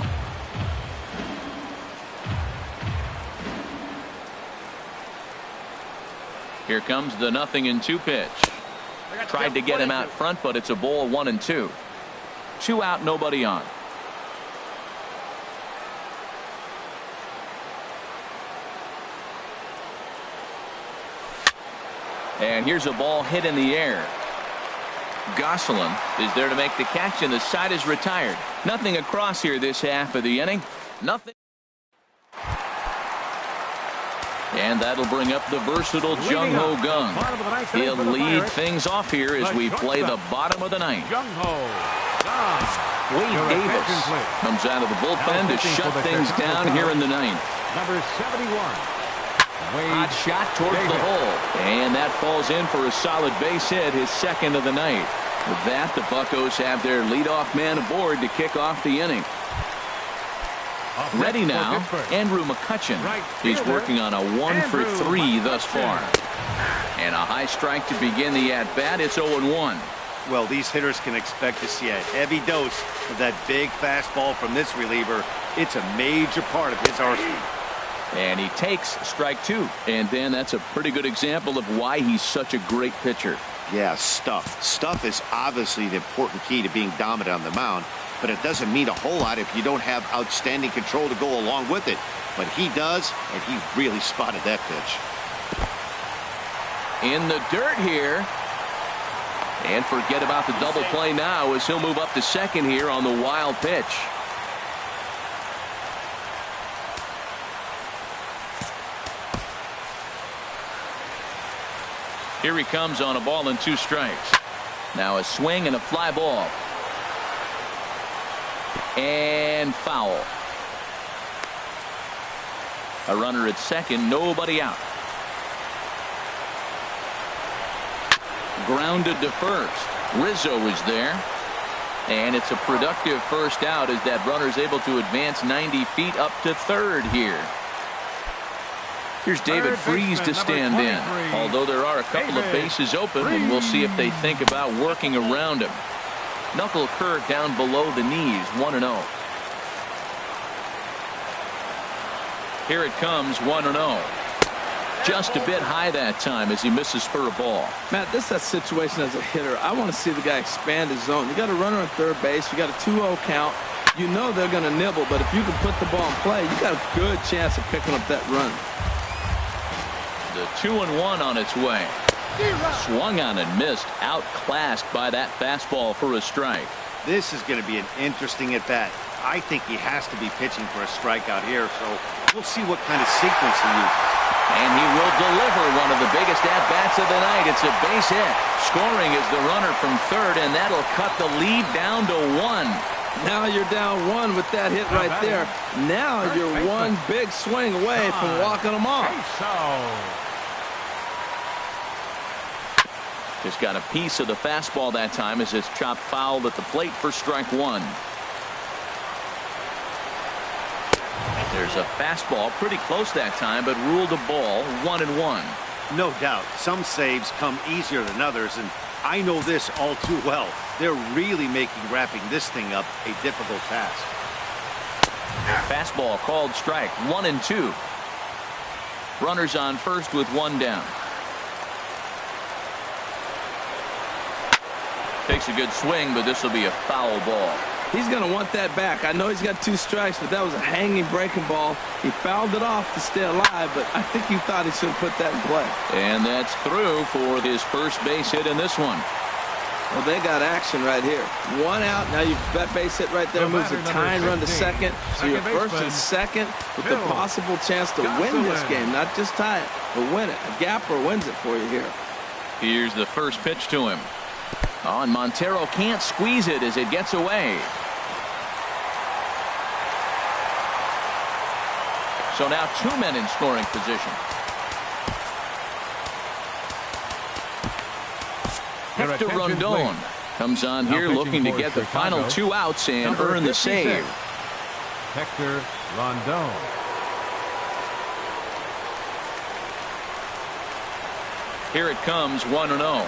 Here comes the 0-2 pitch. Tried to get him out front, but it's a ball 1-2. 2 out, nobody on. And here's a ball hit in the air. Gosselin is there to make the catch, and the side is retired. Nothing across here this half of the inning. Nothing. And that'll bring up the versatile Jung-Ho Gung. He'll lead things off here as we play the bottom of the ninth. Wade Davis comes out of the bullpen to shut things down here in the ninth. Number 71. Hot shot towards the hole. And that falls in for a solid base hit, his second of the night. With that, the Buccos have their leadoff man aboard to kick off the inning. Ready now, Andrew McCutchen. He's working on a 1-for-3 thus far. And a high strike to begin the at-bat. It's 0-1. Well, these hitters can expect to see a heavy dose of that big fastball from this reliever. It's a major part of his arsenal. And he takes strike 2. And then that's a pretty good example of why he's such a great pitcher. Yeah, stuff. Stuff is obviously the important key to being dominant on the mound, but it doesn't mean a whole lot if you don't have outstanding control to go along with it. But he does, and he really spotted that pitch. In the dirt here. And forget about the double play now as he'll move up to second here on the wild pitch. Here he comes on a ball and 2 strikes. Now a swing and a fly ball. And foul. A runner at second, nobody out. Grounded to first. Rizzo is there. And it's a productive first out as that runner is able to advance 90 feet up to third here. Here's David Freese to stand in. Although there are a couple of bases open, and we'll see if they think about working around him. Knuckle curve down below the knees, 1-0. Here it comes, 1-0. Just a bit high that time as he misses for a ball. Matt, this is a situation as a hitter. I want to see the guy expand his zone. You got a runner on third base. You got a 2-0 count. You know they're going to nibble, but if you can put the ball in play, you got a good chance of picking up that run. The 2-1 on its way. Swung on and missed. Outclassed by that fastball for a strike. This is going to be an interesting at bat. I think he has to be pitching for a strikeout here, so we'll see what kind of sequence he uses. And he will deliver one of the biggest at-bats of the night. It's a base hit. Scoring is the runner from third, and that'll cut the lead down to 1. Now you're down 1 with that hit right there. Now you're one big swing away from walking them off. Just got a piece of the fastball that time as it's chopped foul at the plate for strike 1. There's a fastball pretty close that time, but ruled a ball, 1-1. No doubt. Some saves come easier than others, and I know this all too well. They're really making wrapping this thing up a difficult task. Fastball called strike, 1-2. Runners on first with 1 down. Takes a good swing, but this will be a foul ball. He's going to want that back. I know he's got 2 strikes, but that was a hanging breaking ball. He fouled it off to stay alive, but I think he thought he should have put that in play. And that's through for his first base hit in this one. Well, they got action right here. 1 out. Now that base hit right there moves a tying run to second. So you're first and second with the possible chance to win this game. Not just tie it, but win it. A gapper wins it for you here. Here's the first pitch to him. Oh, and Montero can't squeeze it as it gets away. So now 2 men in scoring position. Hector Rondon comes on here looking to get the final 2 outs and earn the save. Hector Rondon. Here it comes, 1-0.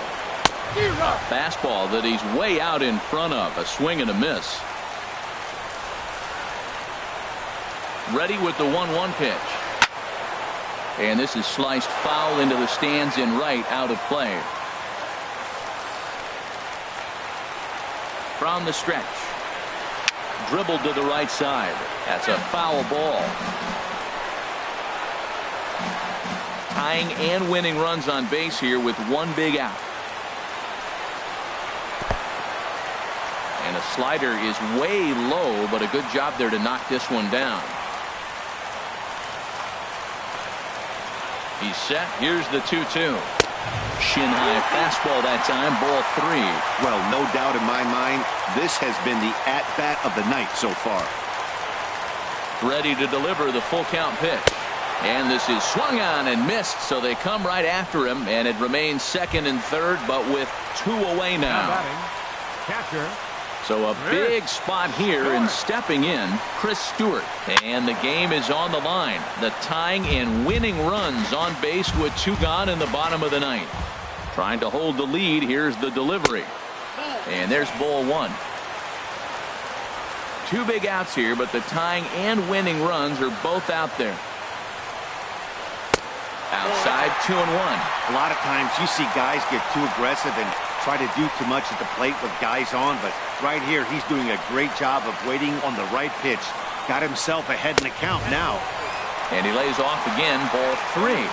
Fastball that he's way out in front of. A swing and a miss. Ready with the 1-1 pitch. And this is sliced foul into the stands in right, out of play. From the stretch. Dribbled to the right side. That's a foul ball. Tying and winning runs on base here with 1 big out. And a slider is way low, but a good job there to knock this one down. He's set. Here's the 2-2. Shin high fastball that time. Ball 3. Well, no doubt in my mind, this has been the at-bat of the night so far. Ready to deliver the full count pitch. And this is swung on and missed, so they come right after him, and it remains second and third, but with 2 away now. Catcher. So a big spot here, and stepping in, Chris Stewart. And the game is on the line. The tying and winning runs on base with 2 gone in the bottom of the ninth. Trying to hold the lead. Here's the delivery. And there's ball 1. 2 big outs here, but the tying and winning runs are both out there. Outside 2-1. A lot of times you see guys get too aggressive and try to do too much at the plate with guys on, but right here he's doing a great job of waiting on the right pitch. Got himself ahead in the count now. And he lays off again. Ball 3.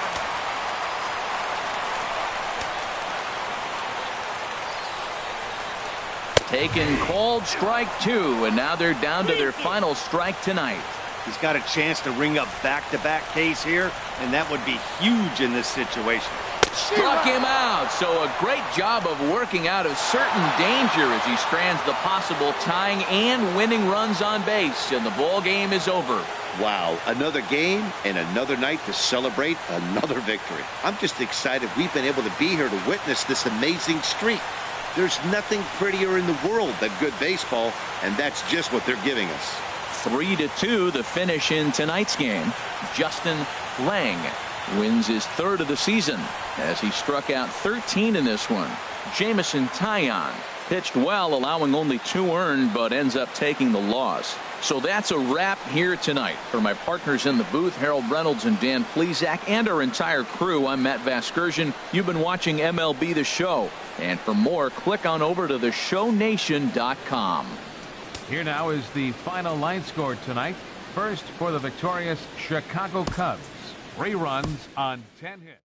Taken, called, strike 2, and now they're down to their final strike tonight. He's got a chance to ring up back-to-back Ks here, and that would be huge in this situation. Struck him out. So a great job of working out of certain danger as he strands the possible tying and winning runs on base, and the ball game is over. Wow, another game and another night to celebrate another victory. I'm just excited we've been able to be here to witness this amazing streak. There's nothing prettier in the world than good baseball, and that's just what they're giving us. 3-2 the finish in tonight's game. Justin Lang wins his 3rd of the season as he struck out 13 in this one. Jamison Taillon pitched well, allowing only 2 earned, but ends up taking the loss. So that's a wrap here tonight. For my partners in the booth, Harold Reynolds and Dan Plesac, and our entire crew, I'm Matt Vasgersian. You've been watching MLB The Show. And for more, click on over to theshownation.com. Here now is the final line score tonight. First for the victorious Chicago Cubs. 3 runs on 10 hits.